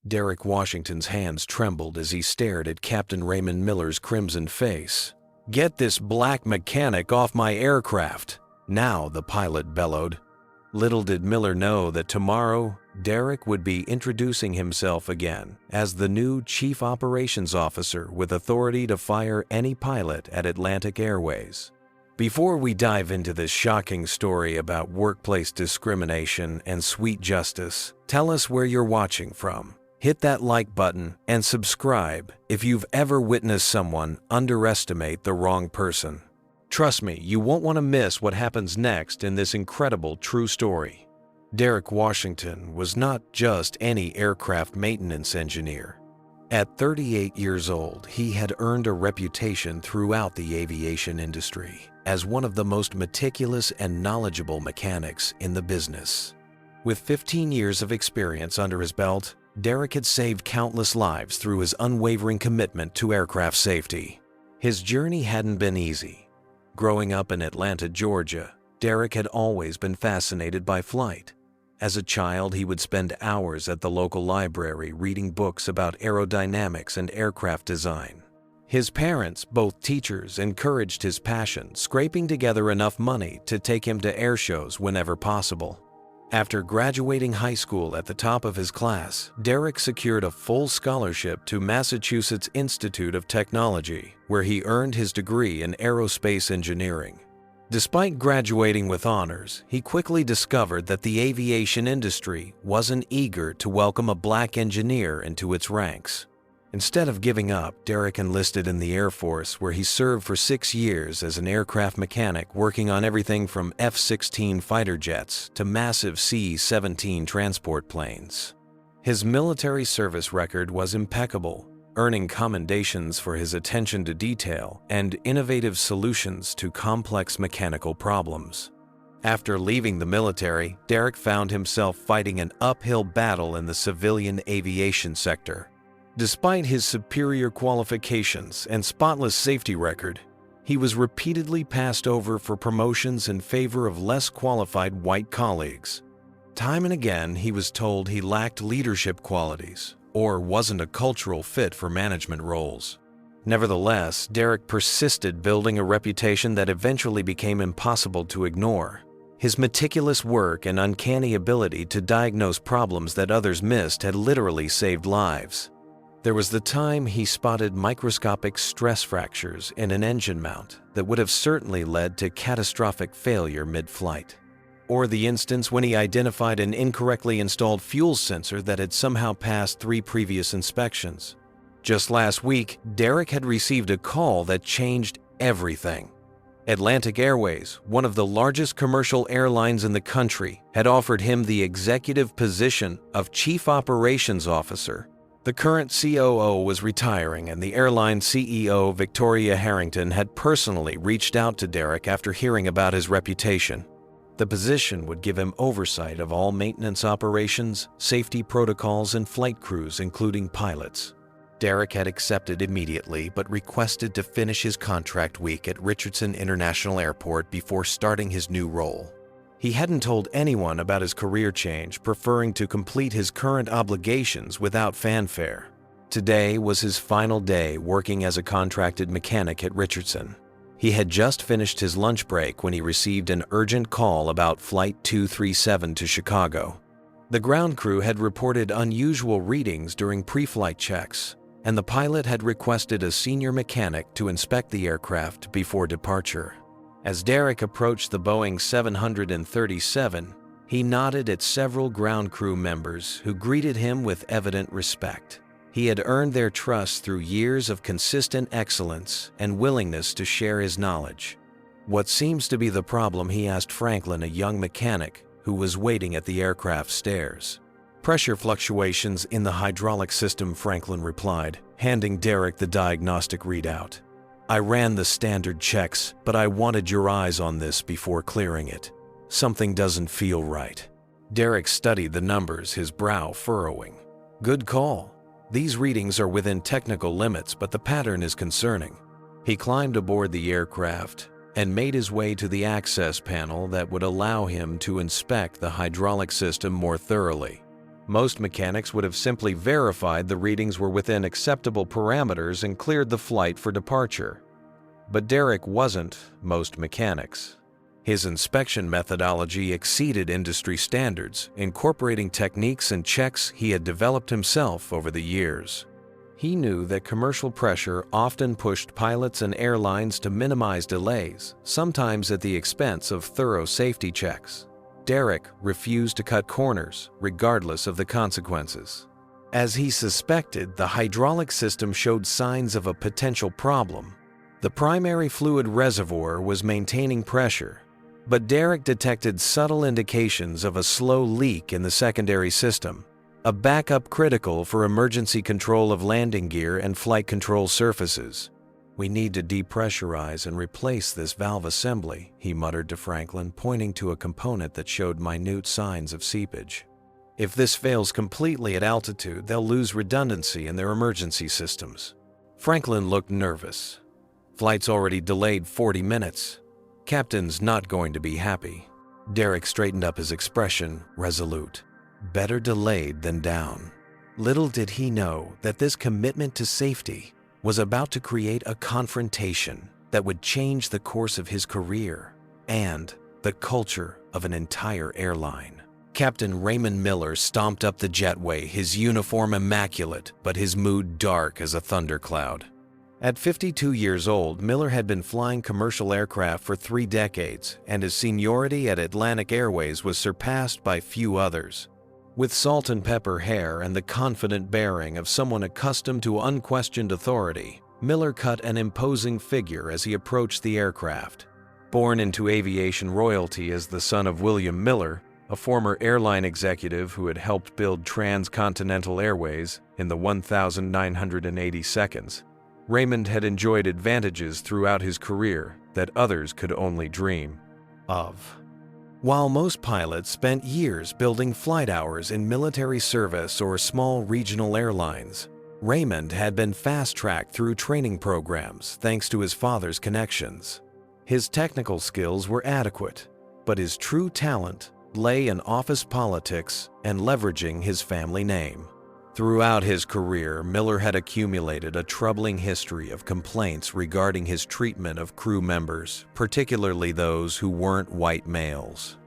Derrick Washington's hands trembled as he stared at Captain Raymond Miller's crimson face. "Get this black mechanic off my aircraft!" now the pilot bellowed. Little did Miller know that tomorrow, Derrick would be introducing himself again as the new Chief Operations Officer with authority to fire any pilot at Atlantic Airways. Before we dive into this shocking story about workplace discrimination and sweet justice, tell us where you're watching from. Hit that like button and subscribe if you've ever witnessed someone underestimate the wrong person. Trust me, you won't want to miss what happens next in this incredible true story. Derrick Washington was not just any aircraft maintenance engineer. At 38 years old, he had earned a reputation throughout the aviation industry as one of the most meticulous and knowledgeable mechanics in the business. With 15 years of experience under his belt, Derrick had saved countless lives through his unwavering commitment to aircraft safety. His journey hadn't been easy. Growing up in Atlanta, Georgia, Derrick had always been fascinated by flight. As a child, he would spend hours at the local library reading books about aerodynamics and aircraft design. His parents, both teachers, encouraged his passion, scraping together enough money to take him to air shows whenever possible. After graduating high school at the top of his class, Derrick secured a full scholarship to Massachusetts Institute of Technology, where he earned his degree in aerospace engineering. Despite graduating with honors, he quickly discovered that the aviation industry wasn't eager to welcome a black engineer into its ranks. Instead of giving up, Derrick enlisted in the Air Force, where he served for 6 years as an aircraft mechanic working on everything from F-16 fighter jets to massive C-17 transport planes. His military service record was impeccable, earning commendations for his attention to detail and innovative solutions to complex mechanical problems. After leaving the military, Derrick found himself fighting an uphill battle in the civilian aviation sector. Despite his superior qualifications and spotless safety record, he was repeatedly passed over for promotions in favor of less qualified white colleagues. Time and again, he was told he lacked leadership qualities or wasn't a cultural fit for management roles. Nevertheless, Derrick persisted, building a reputation that eventually became impossible to ignore. His meticulous work and uncanny ability to diagnose problems that others missed had literally saved lives. There was the time he spotted microscopic stress fractures in an engine mount that would have certainly led to catastrophic failure mid-flight. Or the instance when he identified an incorrectly installed fuel sensor that had somehow passed 3 previous inspections. Just last week, Derrick had received a call that changed everything. Atlantic Airways, one of the largest commercial airlines in the country, had offered him the executive position of Chief Operations Officer. The current COO was retiring, and the airline CEO, Victoria Harrington, had personally reached out to Derrick after hearing about his reputation. The position would give him oversight of all maintenance operations, safety protocols, and flight crews, including pilots. Derrick had accepted immediately, but requested to finish his contract week at Richardson International Airport before starting his new role. He hadn't told anyone about his career change, preferring to complete his current obligations without fanfare. Today was his final day working as a contracted mechanic at Richardson. He had just finished his lunch break when he received an urgent call about Flight 237 to Chicago. The ground crew had reported unusual readings during pre-flight checks, and the pilot had requested a senior mechanic to inspect the aircraft before departure. As Derrick approached the Boeing 737, he nodded at several ground crew members who greeted him with evident respect. He had earned their trust through years of consistent excellence and willingness to share his knowledge. "What seems to be the problem?" he asked Franklin, a young mechanic who was waiting at the aircraft stairs. "Pressure fluctuations in the hydraulic system," Franklin replied, handing Derrick the diagnostic readout. "I ran the standard checks, but I wanted your eyes on this before clearing it. Something doesn't feel right." Derrick studied the numbers, his brow furrowing. "Good call. These readings are within technical limits, but the pattern is concerning." He climbed aboard the aircraft and made his way to the access panel that would allow him to inspect the hydraulic system more thoroughly. Most mechanics would have simply verified the readings were within acceptable parameters and cleared the flight for departure. But Derrick wasn't most mechanics. His inspection methodology exceeded industry standards, incorporating techniques and checks he had developed himself over the years. He knew that commercial pressure often pushed pilots and airlines to minimize delays, sometimes at the expense of thorough safety checks. Derrick refused to cut corners, regardless of the consequences. As he suspected, the hydraulic system showed signs of a potential problem. The primary fluid reservoir was maintaining pressure, but Derrick detected subtle indications of a slow leak in the secondary system, a backup critical for emergency control of landing gear and flight control surfaces. "We need to depressurize and replace this valve assembly," he muttered to Franklin, pointing to a component that showed minute signs of seepage. "If this fails completely at altitude, they'll lose redundancy in their emergency systems." Franklin looked nervous. "Flight's already delayed 40 minutes. Captain's not going to be happy." Derrick straightened up his expression, resolute. Better delayed than down. Little did he know that this commitment to safety was about to create a confrontation that would change the course of his career and the culture of an entire airline. Captain Raymond Miller stomped up the jetway, his uniform immaculate, but his mood dark as a thundercloud. At 52 years old, Miller had been flying commercial aircraft for 3 decades, and his seniority at Atlantic Airways was surpassed by few others. With salt and pepper hair and the confident bearing of someone accustomed to unquestioned authority, Miller cut an imposing figure as he approached the aircraft. Born into aviation royalty as the son of William Miller, a former airline executive who had helped build Transcontinental Airways in the 1980 seconds, Raymond had enjoyed advantages throughout his career that others could only dream of. While most pilots spent years building flight hours in military service or small regional airlines, Raymond had been fast-tracked through training programs thanks to his father's connections. His technical skills were adequate, but his true talent lay in office politics and leveraging his family name. Throughout his career, Miller had accumulated a troubling history of complaints regarding his treatment of crew members, particularly those who weren't white males.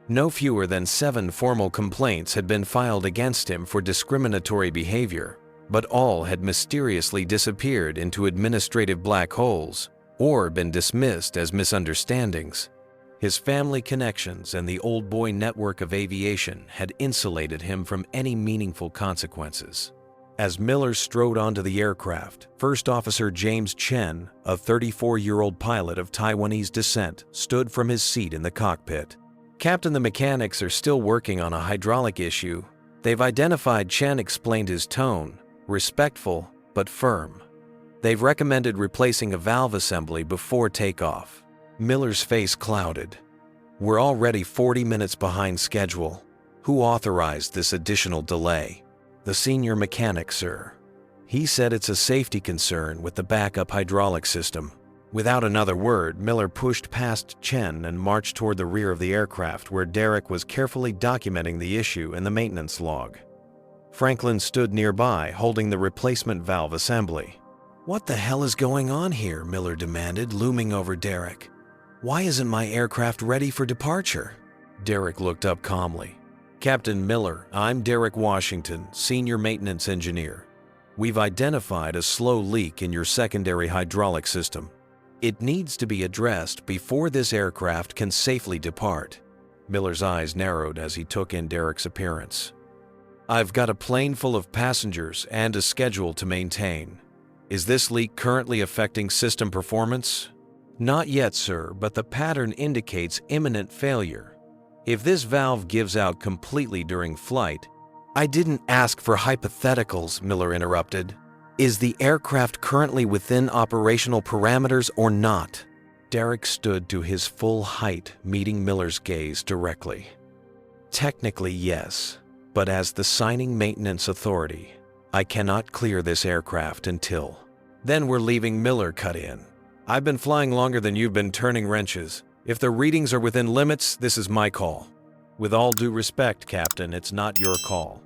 No fewer than 7 formal complaints had been filed against him for discriminatory behavior, but all had mysteriously disappeared into administrative black holes or been dismissed as misunderstandings. His family connections and the old boy network of aviation had insulated him from any meaningful consequences. As Miller strode onto the aircraft, First Officer James Chen, a 34-year-old pilot of Taiwanese descent, stood from his seat in the cockpit. "Captain, the mechanics are still working on a hydraulic issue. They've identified," Chen explained, his tone respectful but firm. "They've recommended replacing a valve assembly before takeoff." Miller's face clouded. "We're already 40 minutes behind schedule. Who authorized this additional delay?" "The senior mechanic, sir. He said it's a safety concern with the backup hydraulic system." Without another word, Miller pushed past Chen and marched toward the rear of the aircraft where Derrick was carefully documenting the issue in the maintenance log. Franklin stood nearby, holding the replacement valve assembly. "What the hell is going on here?" Miller demanded, looming over Derrick. "Why isn't my aircraft ready for departure?" Derrick looked up calmly. "Captain Miller, I'm Derrick Washington, Senior Maintenance Engineer. We've identified a slow leak in your secondary hydraulic system. It needs to be addressed before this aircraft can safely depart." Miller's eyes narrowed as he took in Derrick's appearance. "I've got a plane full of passengers and a schedule to maintain. Is this leak currently affecting system performance?" "Not yet, sir, but the pattern indicates imminent failure. If this valve gives out completely during flight—" "I didn't ask for hypotheticals," Miller interrupted. "Is the aircraft currently within operational parameters or not?" Derrick stood to his full height, meeting Miller's gaze directly. "Technically, yes, but as the signing maintenance authority, I cannot clear this aircraft until—" "Then we're leaving," Miller cut in. "I've been flying longer than you've been turning wrenches. If the readings are within limits, this is my call." "With all due respect, Captain, it's not your call."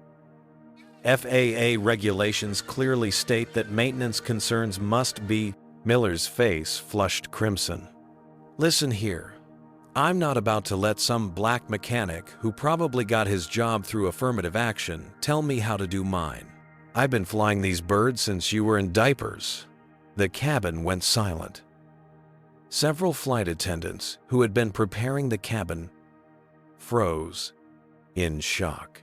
FAA regulations clearly state that maintenance concerns must be. Miller's face flushed crimson. Listen here. I'm not about to let some black mechanic who probably got his job through affirmative action tell me how to do mine. I've been flying these birds since you were in diapers. The cabin went silent. Several flight attendants who had been preparing the cabin froze in shock.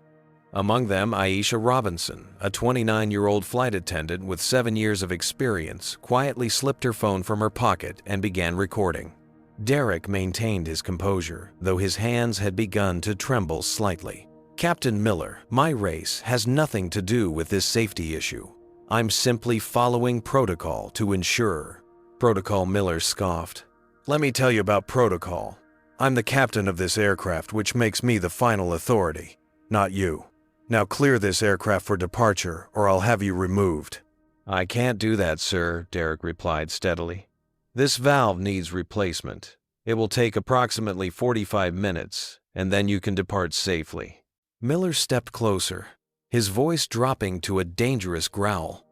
Among them, Aisha Robinson, a 29-year-old flight attendant with 7 years of experience, quietly slipped her phone from her pocket and began recording. Derrick maintained his composure, though his hands had begun to tremble slightly. Captain Miller, my race has nothing to do with this safety issue. I'm simply following protocol to ensure. Protocol, Miller scoffed. Let me tell you about protocol. I'm the captain of this aircraft, which makes me the final authority, not you. Now clear this aircraft for departure, or I'll have you removed. I can't do that, sir, Derrick replied steadily. This valve needs replacement. It will take approximately 45 minutes, and then you can depart safely. Miller stepped closer, his voice dropping to a dangerous growl.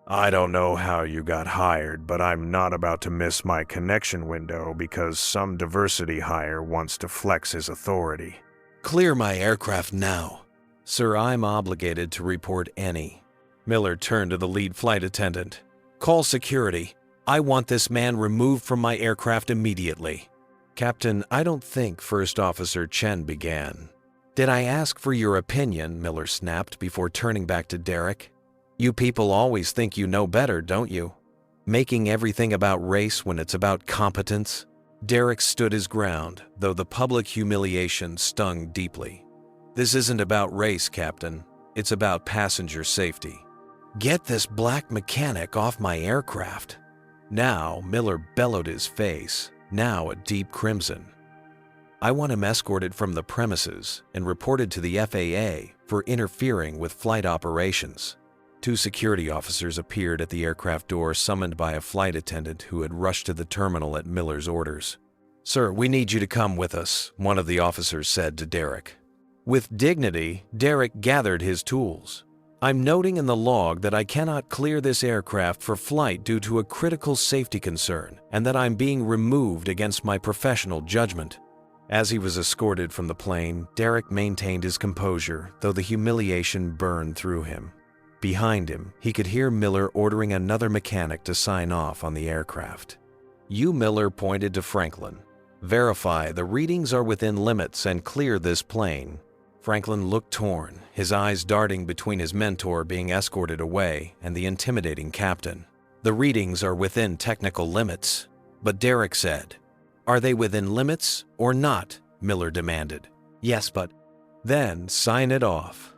I don't know how you got hired, but I'm not about to miss my connection window because some diversity hire wants to flex his authority. Clear my aircraft now. Sir, I'm obligated to report any. Miller turned to the lead flight attendant. Call security. I want this man removed from my aircraft immediately. Captain, I don't think First Officer Chen began. Did I ask for your opinion? Miller snapped before turning back to Derrick. You people always think you know better, don't you? Making everything about race when it's about competence? Derrick stood his ground, though the public humiliation stung deeply. This isn't about race, Captain. It's about passenger safety. Get this black mechanic off my aircraft. Now, Miller bellowed his face, now a deep crimson. I want him escorted from the premises and reported to the FAA for interfering with flight operations. 2 security officers appeared at the aircraft door, summoned by a flight attendant who had rushed to the terminal at Miller's orders. Sir, we need you to come with us, one of the officers said to Derrick. With dignity, Derrick gathered his tools. I'm noting in the log that I cannot clear this aircraft for flight due to a critical safety concern and that I'm being removed against my professional judgment. As he was escorted from the plane, Derrick maintained his composure, though the humiliation burned through him. Behind him, he could hear Miller ordering another mechanic to sign off on the aircraft. Miller pointed to Franklin. Verify the readings are within limits and clear this plane. Franklin looked torn, his eyes darting between his mentor being escorted away and the intimidating captain. The readings are within technical limits. But Derrick said, Are they within limits or not? Miller demanded. Yes, but then sign it off.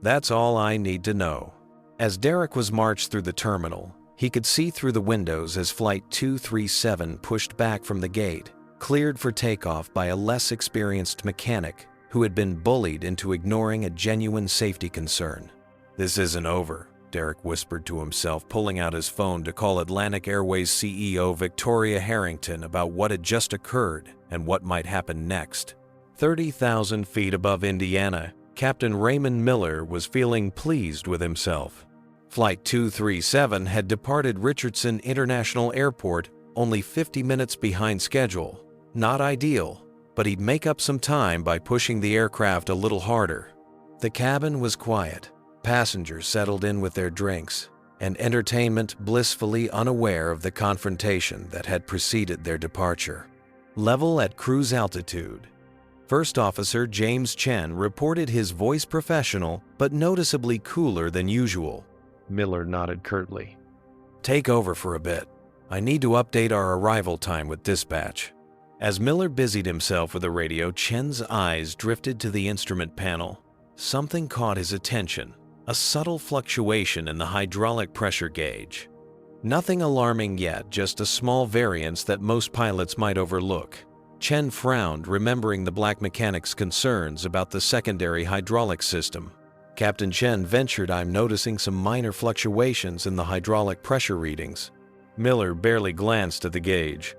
That's all I need to know. As Derrick was marched through the terminal, he could see through the windows as Flight 237 pushed back from the gate, cleared for takeoff by a less experienced mechanic who had been bullied into ignoring a genuine safety concern. This isn't over, Derrick whispered to himself, pulling out his phone to call Atlantic Airways CEO Victoria Harrington about what had just occurred and what might happen next. 30,000 feet above Indiana, Captain Raymond Miller was feeling pleased with himself. Flight 237 had departed Richardson International Airport only 50 minutes behind schedule. Not ideal, but he'd make up some time by pushing the aircraft a little harder. The cabin was quiet. Passengers settled in with their drinks, and entertainment blissfully unaware of the confrontation that had preceded their departure. Level at cruise altitude. First Officer James Chen reported his voice professional but noticeably cooler than usual. Miller nodded curtly. Take over for a bit. I need to update our arrival time with dispatch. As Miller busied himself with the radio, Chen's eyes drifted to the instrument panel. Something caught his attention, a subtle fluctuation in the hydraulic pressure gauge. Nothing alarming yet, just a small variance that most pilots might overlook. Chen frowned, remembering the black mechanic's concerns about the secondary hydraulic system. Captain Chen ventured, I'm noticing some minor fluctuations in the hydraulic pressure readings. Miller barely glanced at the gauge.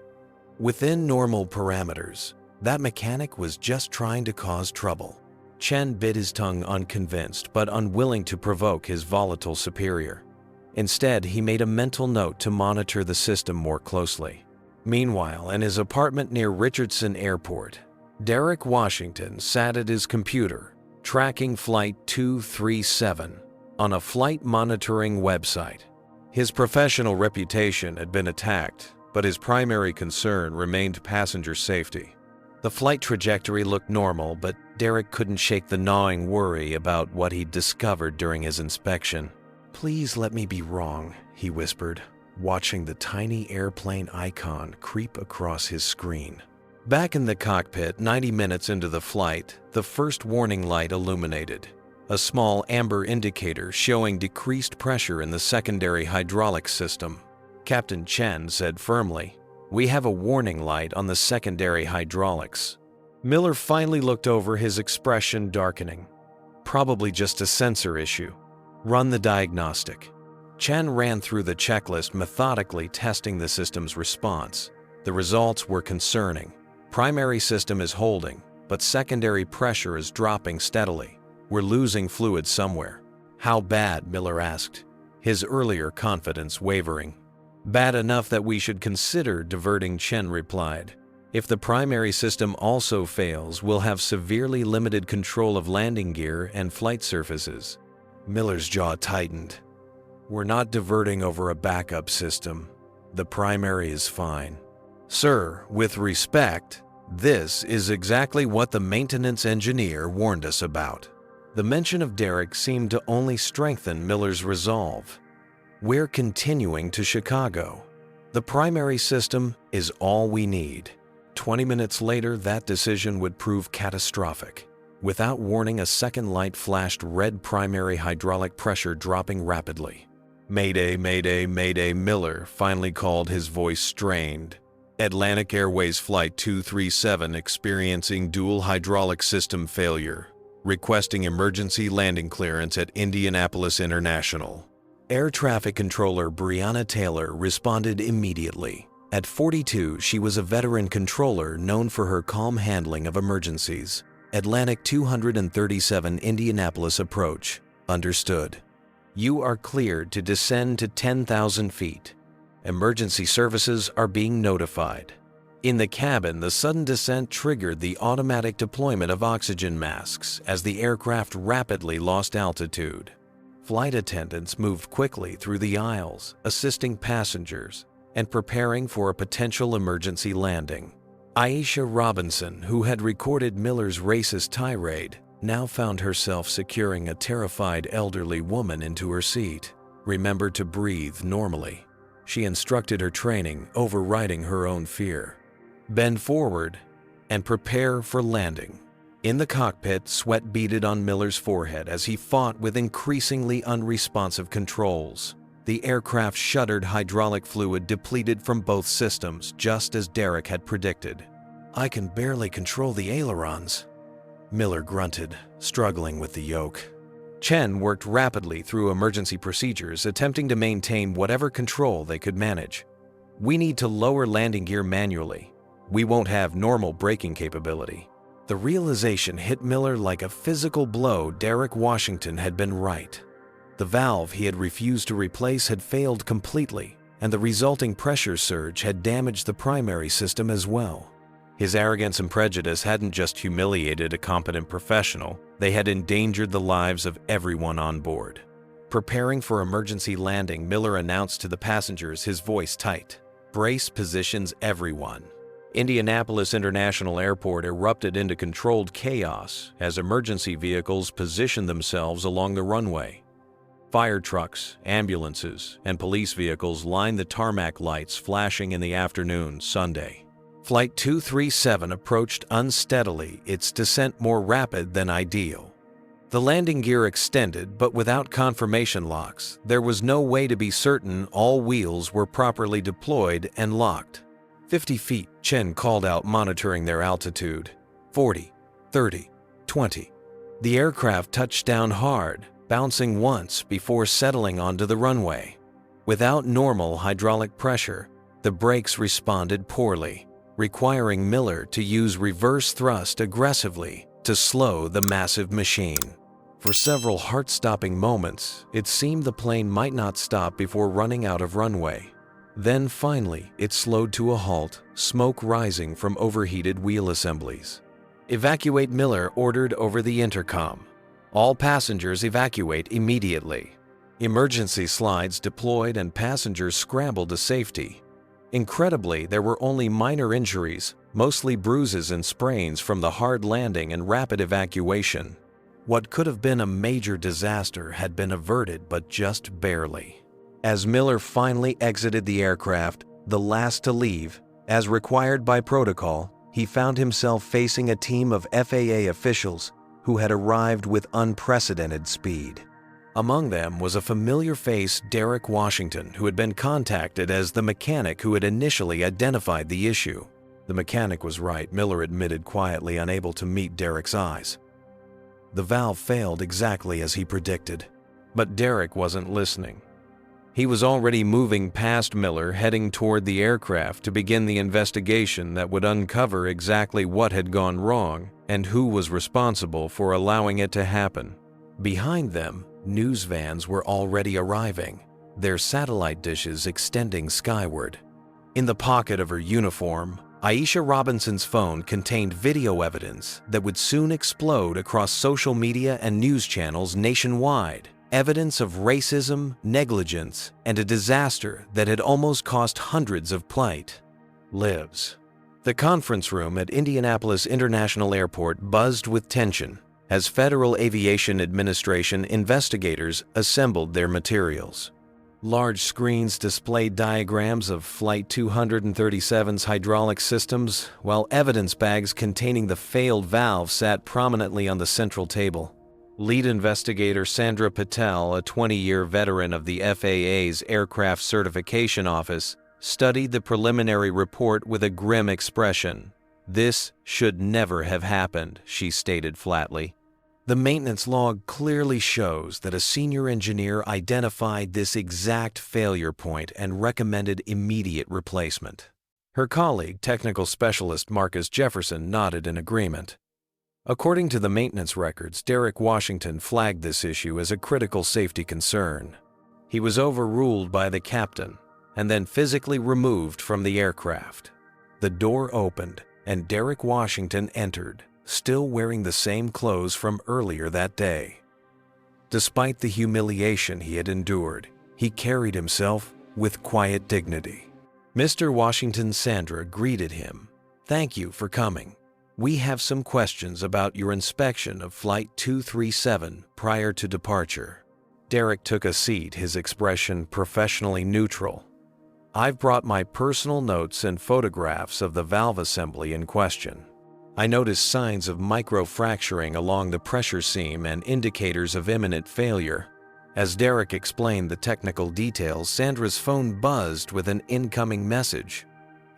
Within normal parameters, that mechanic was just trying to cause trouble. Chen bit his tongue, unconvinced but unwilling to provoke his volatile superior. Instead, he made a mental note to monitor the system more closely. Meanwhile, in his apartment near Richardson Airport, Derrick Washington sat at his computer, tracking Flight 237 on a flight monitoring website. His professional reputation had been attacked, but his primary concern remained passenger safety. The flight trajectory looked normal, but Derrick couldn't shake the gnawing worry about what he'd discovered during his inspection. "Please let me be wrong," he whispered, watching the tiny airplane icon creep across his screen. Back in the cockpit, 90 minutes into the flight, the first warning light illuminated, a small amber indicator showing decreased pressure in the secondary hydraulic system. Captain Chen said firmly, "We have a warning light on the secondary hydraulics." Miller finally looked over, his expression darkening. "Probably just a sensor issue. Run the diagnostic." Chen ran through the checklist, methodically testing the system's response. The results were concerning. Primary system is holding, but secondary pressure is dropping steadily. "We're losing fluid somewhere." "How bad?" Miller asked, his earlier confidence wavering. "Bad enough that we should consider diverting," Chen replied. "If the primary system also fails, we'll have severely limited control of landing gear and flight surfaces." Miller's jaw tightened. "We're not diverting over a backup system. The primary is fine." "Sir, with respect, this is exactly what the maintenance engineer warned us about." The mention of Derrick seemed to only strengthen Miller's resolve. "We're continuing to Chicago. The primary system is all we need." 20 minutes later, that decision would prove catastrophic. Without warning, a second light flashed, red primary hydraulic pressure dropping rapidly. "Mayday, mayday, mayday," Miller finally called, his voice strained. "Atlantic Airways Flight 237 experiencing dual hydraulic system failure. Requesting emergency landing clearance at Indianapolis International." Air traffic controller Brianna Taylor responded immediately. At 42, she was a veteran controller known for her calm handling of emergencies. "Atlantic 237 Indianapolis approach. Understood. You are cleared to descend to 10,000 feet. Emergency services are being notified." In the cabin, the sudden descent triggered the automatic deployment of oxygen masks as the aircraft rapidly lost altitude. Flight attendants moved quickly through the aisles, assisting passengers and preparing for a potential emergency landing. Aisha Robinson, who had recorded Miller's racist tirade, now found herself securing a terrified elderly woman into her seat. "Remember to breathe normally," she instructed her training, overriding her own fear. "Bend forward and prepare for landing." In the cockpit, sweat beaded on Miller's forehead as he fought with increasingly unresponsive controls. The aircraft shuddered, hydraulic fluid depleted from both systems, just as Derrick had predicted. "I can barely control the ailerons," Miller grunted, struggling with the yoke. Chen worked rapidly through emergency procedures, attempting to maintain whatever control they could manage. "We need to lower landing gear manually. We won't have normal braking capability." The realization hit Miller like a physical blow. Derrick Washington had been right. The valve he had refused to replace had failed completely, and the resulting pressure surge had damaged the primary system as well. His arrogance and prejudice hadn't just humiliated a competent professional, they had endangered the lives of everyone on board. Preparing for emergency landing, Miller announced to the passengers, his voice tight, "Brace positions, everyone." Indianapolis International Airport erupted into controlled chaos as emergency vehicles positioned themselves along the runway. Fire trucks, ambulances, and police vehicles lined the tarmac, lights flashing in the afternoon Sunday. Flight 237 approached unsteadily, its descent more rapid than ideal. The landing gear extended, but without confirmation locks, there was no way to be certain all wheels were properly deployed and locked. 50 feet, Chen called out, monitoring their altitude. 40, 30, 20. The aircraft touched down hard, bouncing once before settling onto the runway. Without normal hydraulic pressure, the brakes responded poorly, requiring Miller to use reverse thrust aggressively to slow the massive machine. For several heart-stopping moments, it seemed the plane might not stop before running out of runway. Then finally, it slowed to a halt, smoke rising from overheated wheel assemblies. "Evacuate Miller," ordered over the intercom. "All passengers evacuate immediately." Emergency slides deployed and passengers scrambled to safety. Incredibly, there were only minor injuries, mostly bruises and sprains from the hard landing and rapid evacuation. What could have been a major disaster had been averted, but just barely. As Miller finally exited the aircraft, the last to leave, as required by protocol, he found himself facing a team of FAA officials who had arrived with unprecedented speed. Among them was a familiar face, Derrick Washington, who had been contacted as the mechanic who had initially identified the issue. The mechanic was right, Miller admitted quietly, unable to meet Derrick's eyes. The valve failed exactly as he predicted. But Derrick wasn't listening. He was already moving past Miller, heading toward the aircraft to begin the investigation that would uncover exactly what had gone wrong and who was responsible for allowing it to happen. Behind them, news vans were already arriving, their satellite dishes extending skyward. In the pocket of her uniform, Aisha Robinson's phone contained video evidence that would soon explode across social media and news channels nationwide. Evidence of racism, negligence, and a disaster that had almost cost hundreds of lives. The conference room at Indianapolis International Airport buzzed with tension as Federal Aviation Administration investigators assembled their materials. Large screens displayed diagrams of Flight 237's hydraulic systems, while evidence bags containing the failed valve sat prominently on the central table. Lead investigator Sandra Patel, a 20-year veteran of the FAA's Aircraft Certification Office, studied the preliminary report with a grim expression. "This should never have happened," she stated flatly. "The maintenance log clearly shows that a senior engineer identified this exact failure point and recommended immediate replacement." Her colleague, technical specialist Marcus Jefferson, nodded in agreement. According to the maintenance records, Derrick Washington flagged this issue as a critical safety concern. He was overruled by the captain and then physically removed from the aircraft. The door opened and Derrick Washington entered, still wearing the same clothes from earlier that day. Despite the humiliation he had endured, he carried himself with quiet dignity. Mr. Washington, Sandra greeted him. "Thank you for coming. We have some questions about your inspection of Flight 237 prior to departure." Derrick took a seat, his expression professionally neutral. "I've brought my personal notes and photographs of the valve assembly in question. I noticed signs of microfracturing along the pressure seam and indicators of imminent failure." As Derrick explained the technical details, Sandra's phone buzzed with an incoming message.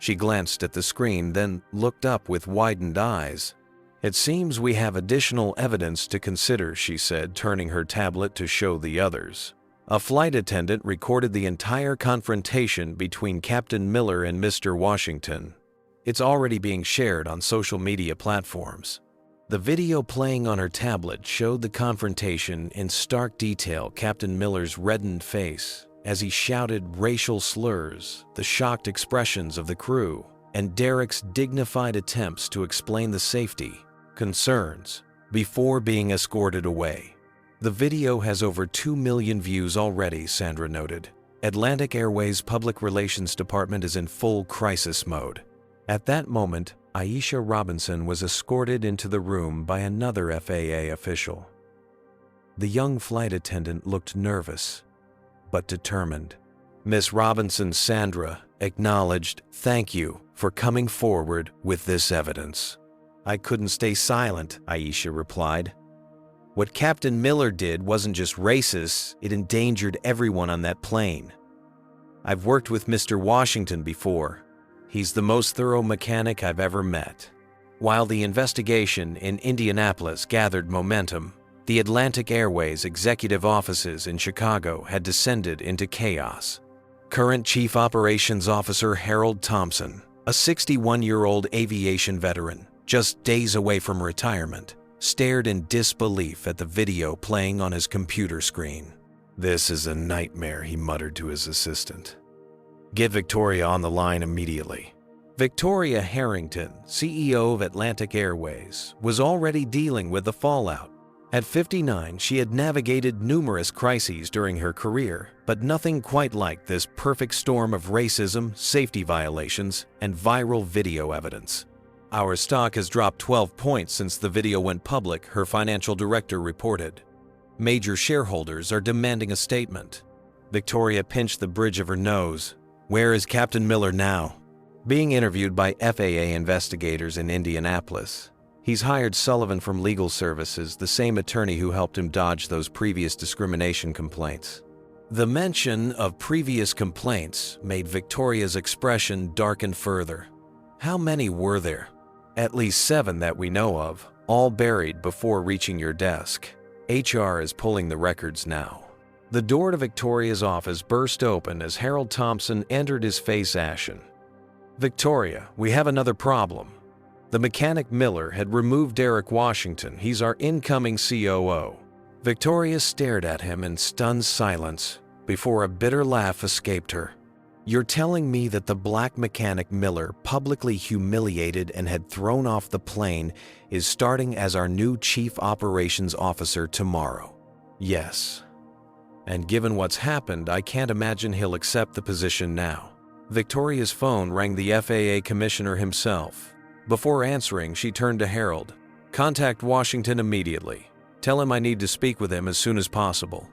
She glanced at the screen, then looked up with widened eyes. "It seems we have additional evidence to consider," she said, turning her tablet to show the others. A flight attendant recorded the entire confrontation between Captain Miller and Mr. Washington. It's already being shared on social media platforms. The video playing on her tablet showed the confrontation in stark detail, Captain Miller's reddened face as he shouted racial slurs, the shocked expressions of the crew, and Derrick's dignified attempts to explain the safety concerns before being escorted away. The video has over 2 million views already, Sandra noted. Atlantic Airways' public relations department is in full crisis mode. At that moment, Aisha Robinson was escorted into the room by another FAA official. The young flight attendant looked nervous, but determined. "Miss Robinson," Sandra acknowledged, "thank you for coming forward with this evidence." "I couldn't stay silent," Aisha replied. "What Captain Miller did wasn't just racist, it endangered everyone on that plane. I've worked with Mr. Washington before. He's the most thorough mechanic I've ever met." While the investigation in Indianapolis gathered momentum, the Atlantic Airways executive offices in Chicago had descended into chaos. Current Chief Operations Officer Harold Thompson, a 61-year-old aviation veteran, just days away from retirement, stared in disbelief at the video playing on his computer screen. "This is a nightmare," he muttered to his assistant. "Get Victoria on the line immediately." Victoria Harrington, CEO of Atlantic Airways, was already dealing with the fallout. At 59, she had navigated numerous crises during her career, but nothing quite like this perfect storm of racism, safety violations, and viral video evidence. "Our stock has dropped 12 points since the video went public," her financial director reported. "Major shareholders are demanding a statement." Victoria pinched the bridge of her nose. "Where is Captain Miller now?" Being interviewed by FAA investigators in Indianapolis, he's hired Sullivan from Legal Services, the same attorney who helped him dodge those previous discrimination complaints. The mention of previous complaints made Victoria's expression darken further. How many were there? "At least 7 that we know of, all buried before reaching your desk. HR is pulling the records now." The door to Victoria's office burst open as Harold Thompson entered, his face ashen. "Victoria, we have another problem." The mechanic Miller had removed Derrick Washington. "He's our incoming COO." Victoria stared at him in stunned silence before a bitter laugh escaped her. "You're telling me that the black mechanic Miller, publicly humiliated and had thrown off the plane, is starting as our new Chief Operations Officer tomorrow?" "Yes. And given what's happened, I can't imagine he'll accept the position now." Victoria's phone rang the FAA commissioner himself. Before answering, she turned to Harold. "Contact Washington immediately. Tell him I need to speak with him as soon as possible.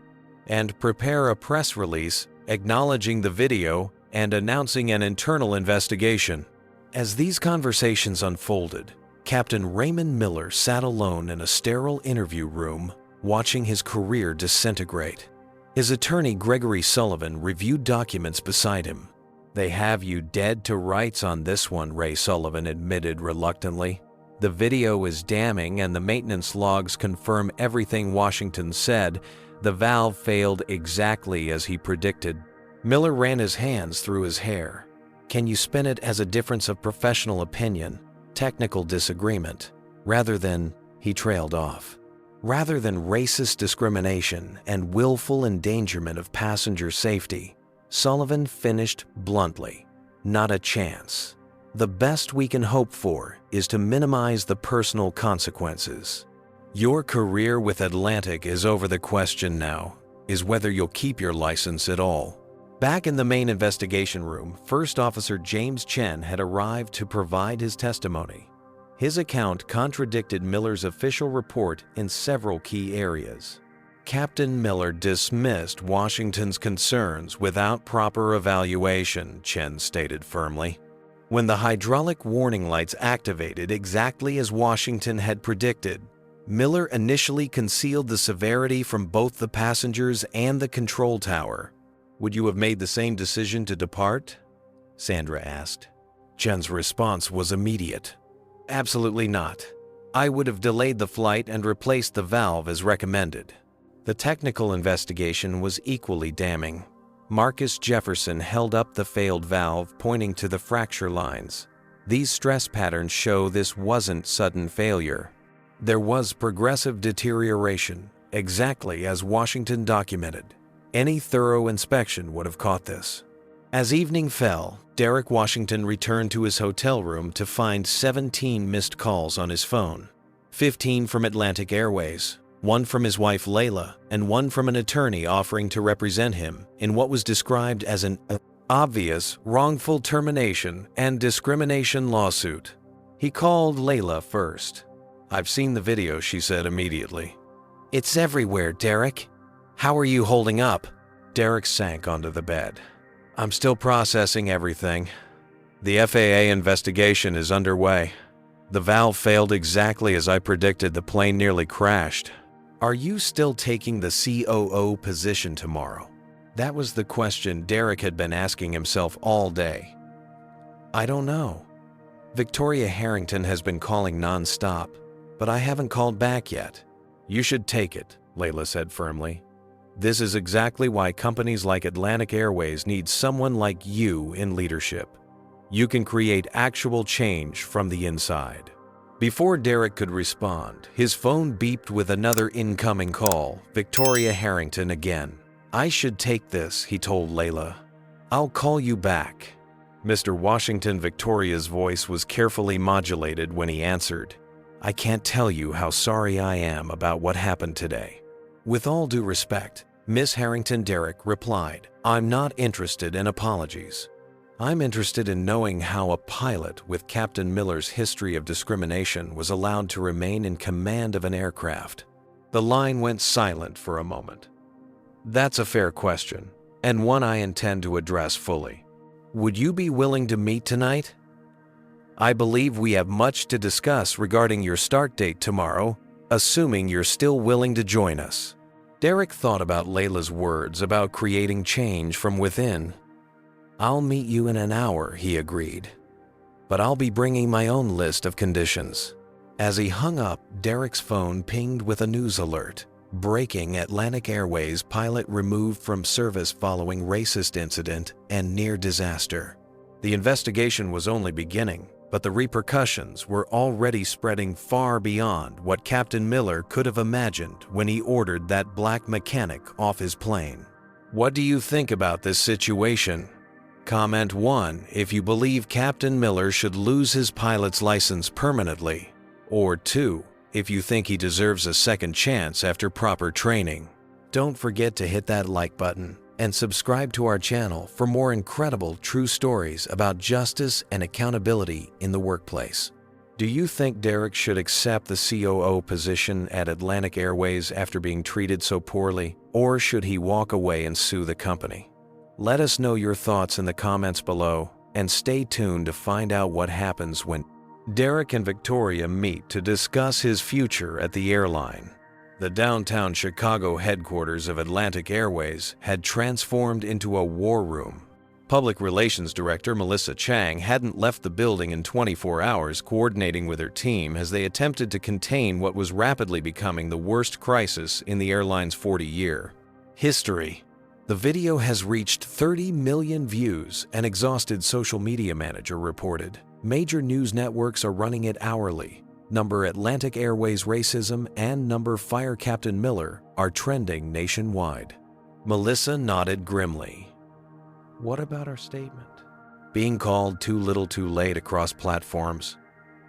And prepare a press release acknowledging the video and announcing an internal investigation." As these conversations unfolded, Captain Raymond Miller sat alone in a sterile interview room, watching his career disintegrate. His attorney Gregory Sullivan reviewed documents beside him. "They have you dead to rights on this one," Ray Sullivan admitted reluctantly. "The video is damning and the maintenance logs confirm everything Washington said. The valve failed exactly as he predicted." Miller ran his hands through his hair. "Can you spin it as a difference of professional opinion, technical disagreement, rather than," he trailed off, "rather than racist discrimination and willful endangerment of passenger safety?" Sullivan finished bluntly. "Not a chance. The best we can hope for is to minimize the personal consequences. Your career with Atlantic is over. The question now is whether you'll keep your license at all." Back in the main investigation room, First Officer James Chen had arrived to provide his testimony. His account contradicted Miller's official report in several key areas. Captain Miller dismissed Washington's concerns without proper evaluation, Chen stated firmly. When the hydraulic warning lights activated exactly as Washington had predicted, Miller initially concealed the severity from both the passengers and the control tower. "Would you have made the same decision to depart?" Sandra asked. Chen's response was immediate. "Absolutely not. I would have delayed the flight and replaced the valve as recommended." The technical investigation was equally damning. Marcus Jefferson held up the failed valve, pointing to the fracture lines. "These stress patterns show this wasn't sudden failure. There was progressive deterioration, exactly as Washington documented. Any thorough inspection would have caught this." As evening fell, Derrick Washington returned to his hotel room to find 17 missed calls on his phone. 15 from Atlantic Airways, 1 from his wife Layla, and 1 from an attorney offering to represent him in what was described as an obvious wrongful termination and discrimination lawsuit. He called Layla first. "I've seen the video," she said immediately. "It's everywhere, Derrick. How are you holding up?" Derrick sank onto the bed. "I'm still processing everything. The FAA investigation is underway. The valve failed exactly as I predicted. The plane nearly crashed." "Are you still taking the COO position tomorrow?" That was the question Derrick had been asking himself all day. "I don't know. Victoria Harrington has been calling non-stop, but I haven't called back yet." "You should take it," Layla said firmly. "This is exactly why companies like Atlantic Airways need someone like you in leadership. You can create actual change from the inside." Before Derrick could respond, his phone beeped with another incoming call. Victoria Harrington again. "I should take this," he told Layla. "I'll call you back." Mr. Washington, Victoria's voice was carefully modulated when he answered. "I can't tell you how sorry I am about what happened today." "With all due respect," Miss Harrington, Derrick replied, "I'm not interested in apologies. I'm interested in knowing how a pilot with Captain Miller's history of discrimination was allowed to remain in command of an aircraft." The line went silent for a moment. "That's a fair question, and one I intend to address fully. Would you be willing to meet tonight? I believe we have much to discuss regarding your start date tomorrow, assuming you're still willing to join us." Derrick thought about Layla's words about creating change from within. "I'll meet you in an hour," he agreed. "But I'll be bringing my own list of conditions." As he hung up, Derrick's phone pinged with a news alert. "Breaking: Atlantic Airways pilot removed from service following racist incident and near disaster." The investigation was only beginning, but the repercussions were already spreading far beyond what Captain Miller could have imagined when he ordered that black mechanic off his plane. What do you think about this situation? Comment 1 if you believe Captain Miller should lose his pilot's license permanently, or 2 if you think he deserves a second chance after proper training. Don't forget to hit that like button and subscribe to our channel for more incredible true stories about justice and accountability in the workplace. Do you think Derrick should accept the COO position at Atlantic Airways after being treated so poorly, or should he walk away and sue the company? Let us know your thoughts in the comments below, and stay tuned to find out what happens when Derrick and Victoria meet to discuss his future at the airline. The downtown Chicago headquarters of Atlantic Airways had transformed into a war room. Public Relations Director Melissa Chang hadn't left the building in 24 hours, coordinating with her team as they attempted to contain what was rapidly becoming the worst crisis in the airline's 40-year history. The video has reached 30 million views, an exhausted social media manager reported. Major news networks are running it hourly. Number Atlantic Airways racism and number Fire Captain Miller are trending nationwide. Melissa nodded grimly. What about our statement? Being called too little too late across platforms.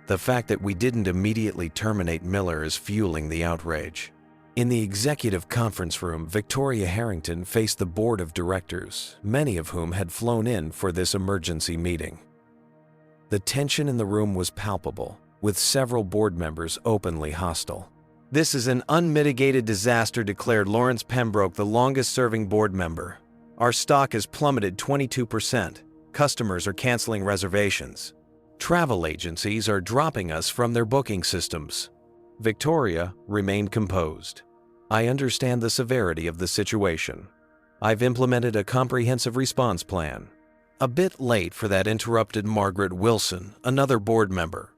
The fact that we didn't immediately terminate Miller is fueling the outrage. In the executive conference room, Victoria Harrington faced the board of directors, many of whom had flown in for this emergency meeting. The tension in the room was palpable, with several board members openly hostile. "This is an unmitigated disaster," declared Lawrence Pembroke, the longest-serving board member. "Our stock has plummeted 22%. Customers are canceling reservations. Travel agencies are dropping us from their booking systems." Victoria remained composed. "I understand the severity of the situation. I've implemented a comprehensive response plan." A bit late for that, interrupted Margaret Wilson, another board member.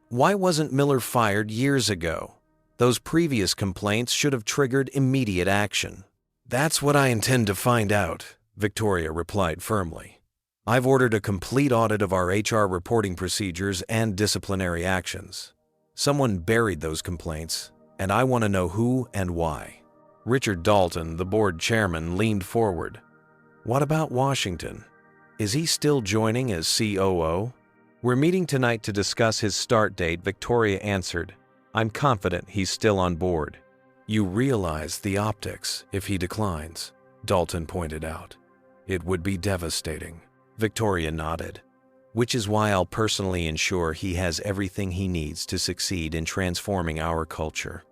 "Why wasn't Miller fired years ago? Those previous complaints should have triggered immediate action." "That's what I intend to find out," Victoria replied firmly. "I've ordered a complete audit of our HR reporting procedures and disciplinary actions. Someone buried those complaints, and I want to know who and why." Richard Dalton, the board chairman, leaned forward. "What about Washington? Is he still joining as COO?" "We're meeting tonight to discuss his start date," Victoria answered. "I'm confident he's still on board." "You realize the optics if he declines," Dalton pointed out. "It would be devastating." Victoria nodded. "Which is why I'll personally ensure he has everything he needs to succeed in transforming our culture."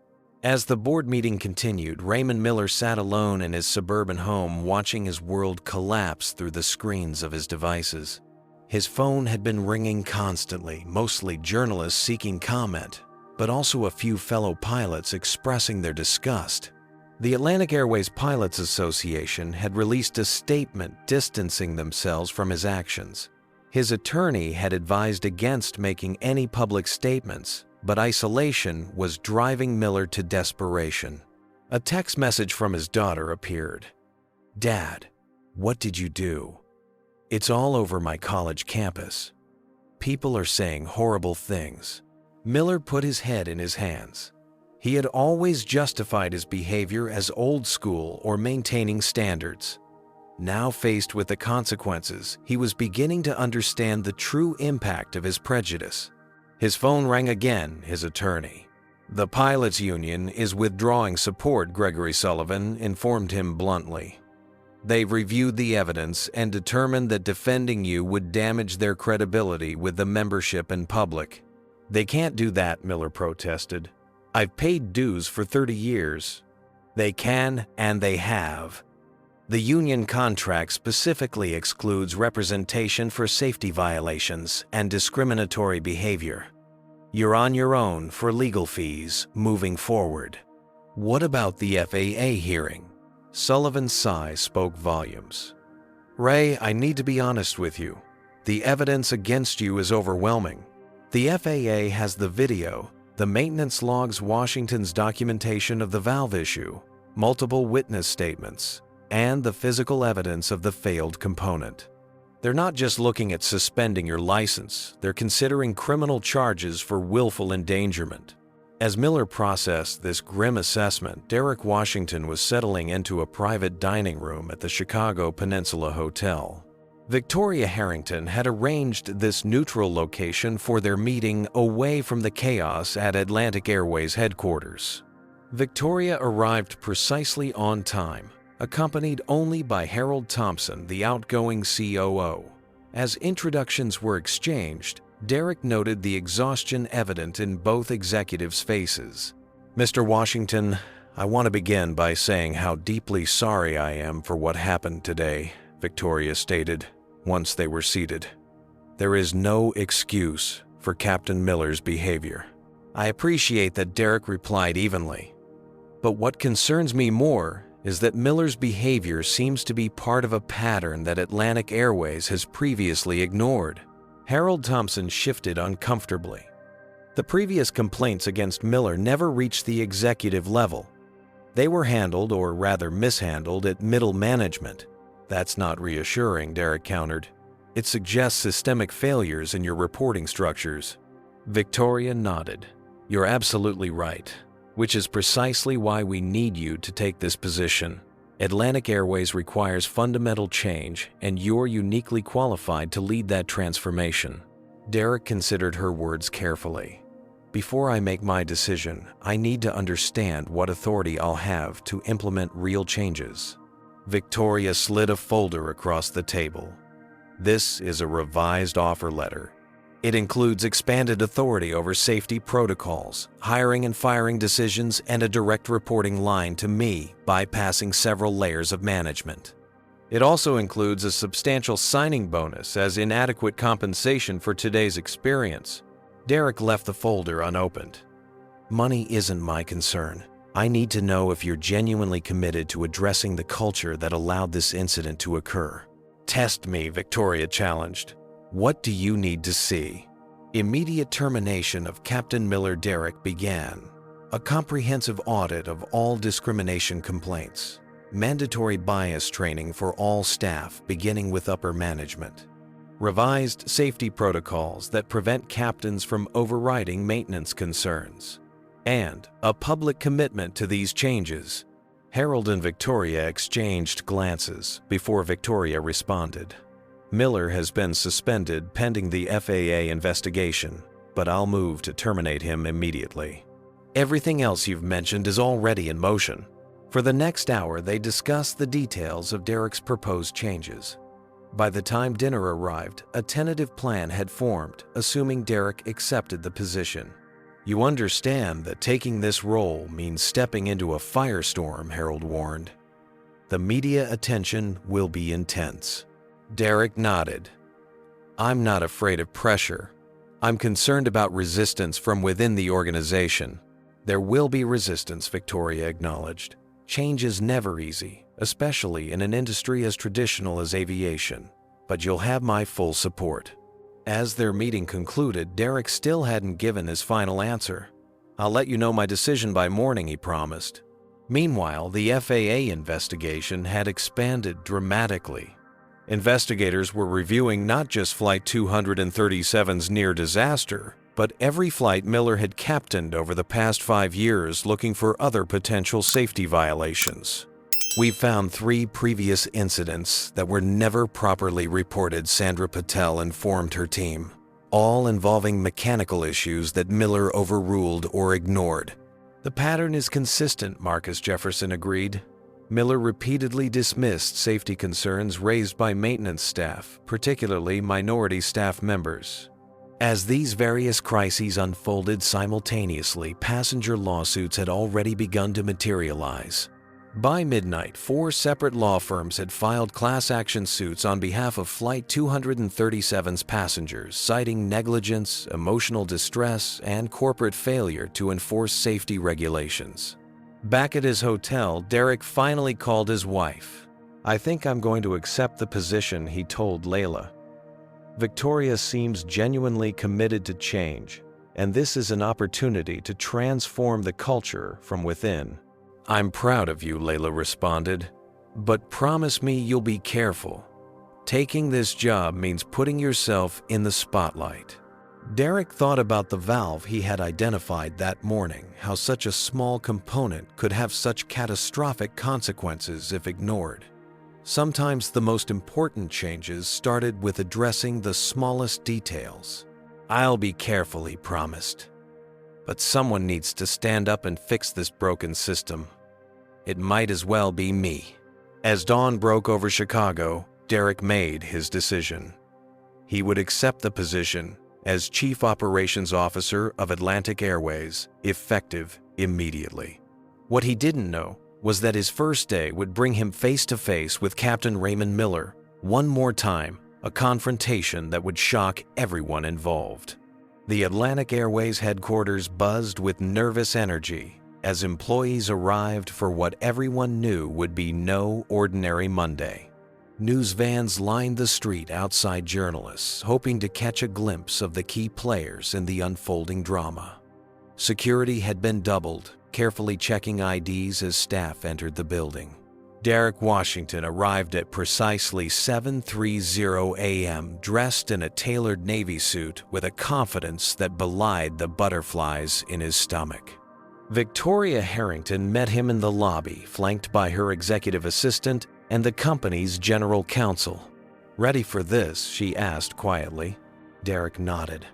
As the board meeting continued, Raymond Miller sat alone in his suburban home, watching his world collapse through the screens of his devices. His phone had been ringing constantly, mostly journalists seeking comment, but also a few fellow pilots expressing their disgust. The Atlantic Airways Pilots Association had released a statement distancing themselves from his actions. His attorney had advised against making any public statements, but isolation was driving Miller to desperation. A text message from his daughter appeared. "Dad, what did you do? It's all over my college campus. People are saying horrible things. Miller put his head in his hands. He had always justified his behavior as old school or maintaining standards. Now faced with the consequences, he was beginning to understand the true impact of his prejudice. His phone rang again, his attorney. "The pilots' union is withdrawing support," Gregory Sullivan informed him bluntly. "They've reviewed the evidence and determined that defending you would damage their credibility with the membership and public." "They can't do that," Miller protested. "I've paid dues for 30 years. "They can, and they have. The union contract specifically excludes representation for safety violations and discriminatory behavior. You're on your own for legal fees moving forward." "What about the FAA hearing?" Sullivan's sigh spoke volumes. "Ray, I need to be honest with you. The evidence against you is overwhelming. The FAA has the video, the maintenance logs, Washington's documentation of the valve issue, multiple witness statements, and the physical evidence of the failed component. They're not just looking at suspending your license, they're considering criminal charges for willful endangerment." As Miller processed this grim assessment, Derrick Washington was settling into a private dining room at the Chicago Peninsula Hotel. Victoria Harrington had arranged this neutral location for their meeting away from the chaos at Atlantic Airways headquarters. Victoria arrived precisely on time, accompanied only by Harold Thompson, the outgoing COO. As introductions were exchanged, Derrick noted the exhaustion evident in both executives' faces. "Mr. Washington, I want to begin by saying how deeply sorry I am for what happened today," Victoria stated, once they were seated. "There is no excuse for Captain Miller's behavior." "I appreciate that," Derrick replied evenly. "But what concerns me more is that Miller's behavior seems to be part of a pattern that Atlantic Airways has previously ignored." Harold Thompson shifted uncomfortably. The previous complaints against Miller never reached the executive level. They were handled, or rather mishandled, at middle management. "That's not reassuring," Derrick countered. "It suggests systemic failures in your reporting structures." Victoria nodded. "You're absolutely right, which is precisely why we need you to take this position. Atlantic Airways requires fundamental change, and you're uniquely qualified to lead that transformation." Derrick considered her words carefully. "Before I make my decision, I need to understand what authority I'll have to implement real changes." Victoria slid a folder across the table. "This is a revised offer letter. It includes expanded authority over safety protocols, hiring and firing decisions, and a direct reporting line to me, bypassing several layers of management. It also includes a substantial signing bonus as inadequate compensation for today's experience." Derrick left the folder unopened. "Money isn't my concern. I need to know if you're genuinely committed to addressing the culture that allowed this incident to occur." "Test me," Victoria challenged. "What do you need to see?" Immediate termination of Captain Miller. Derrick began. A comprehensive audit of all discrimination complaints. Mandatory bias training for all staff, beginning with upper management. Revised safety protocols that prevent captains from overriding maintenance concerns. And a public commitment to these changes. Harold and Victoria exchanged glances before Victoria responded. "Miller has been suspended pending the FAA investigation, but I'll move to terminate him immediately. Everything else you've mentioned is already in motion." For the next hour, they discussed the details of Derrick's proposed changes. By the time dinner arrived, a tentative plan had formed, assuming Derrick accepted the position. "You understand that taking this role means stepping into a firestorm," Harold warned. "The media attention will be intense." Derrick nodded. "I'm not afraid of pressure. I'm concerned about resistance from within the organization." "There will be resistance," Victoria acknowledged. "Change is never easy, especially in an industry as traditional as aviation, but you'll have my full support." As their meeting concluded, Derrick still hadn't given his final answer. "I'll let you know my decision by morning," he promised. Meanwhile, the FAA investigation had expanded dramatically. Investigators were reviewing not just Flight 237's near disaster, but every flight Miller had captained over the past 5 years looking for other potential safety violations. "We found 3 previous incidents that were never properly reported," Sandra Patel informed her team, all involving mechanical issues that Miller overruled or ignored. "The pattern is consistent," Marcus Jefferson agreed. Miller repeatedly dismissed safety concerns raised by maintenance staff, particularly minority staff members. As these various crises unfolded simultaneously, passenger lawsuits had already begun to materialize. By midnight, 4 separate law firms had filed class action suits on behalf of Flight 237's passengers, citing negligence, emotional distress, and corporate failure to enforce safety regulations. Back at his hotel, Derrick finally called his wife. "I think I'm going to accept the position," he told Layla. "Victoria seems genuinely committed to change, and this is an opportunity to transform the culture from within." "I'm proud of you," Layla responded, "but promise me you'll be careful. Taking this job means putting yourself in the spotlight." Derrick thought about the valve he had identified that morning, how such a small component could have such catastrophic consequences if ignored. Sometimes the most important changes started with addressing the smallest details. "I'll be careful," he promised. "But someone needs to stand up and fix this broken system. It might as well be me." As dawn broke over Chicago, Derrick made his decision. He would accept the position as Chief Operations Officer of Atlantic Airways, effective immediately. What he didn't know was that his first day would bring him face to face with Captain Raymond Miller, one more time, a confrontation that would shock everyone involved. The Atlantic Airways headquarters buzzed with nervous energy as employees arrived for what everyone knew would be no ordinary Monday. News vans lined the street outside journalists, hoping to catch a glimpse of the key players in the unfolding drama. Security had been doubled, carefully checking IDs as staff entered the building. Derrick Washington arrived at precisely 7:30 a.m., dressed in a tailored Navy suit with a confidence that belied the butterflies in his stomach. Victoria Harrington met him in the lobby, flanked by her executive assistant and the company's general counsel. "Ready for this?" she asked quietly. Derrick nodded.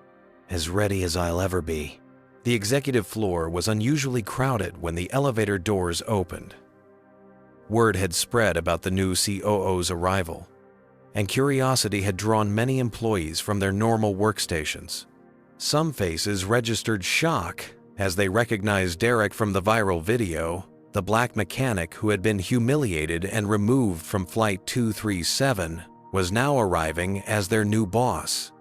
"As ready as I'll ever be." The executive floor was unusually crowded when the elevator doors opened. Word had spread about the new COO's arrival, and curiosity had drawn many employees from their normal workstations. Some faces registered shock as they recognized Derrick from the viral video. The black mechanic who had been humiliated and removed from Flight 237 was now arriving as their new boss.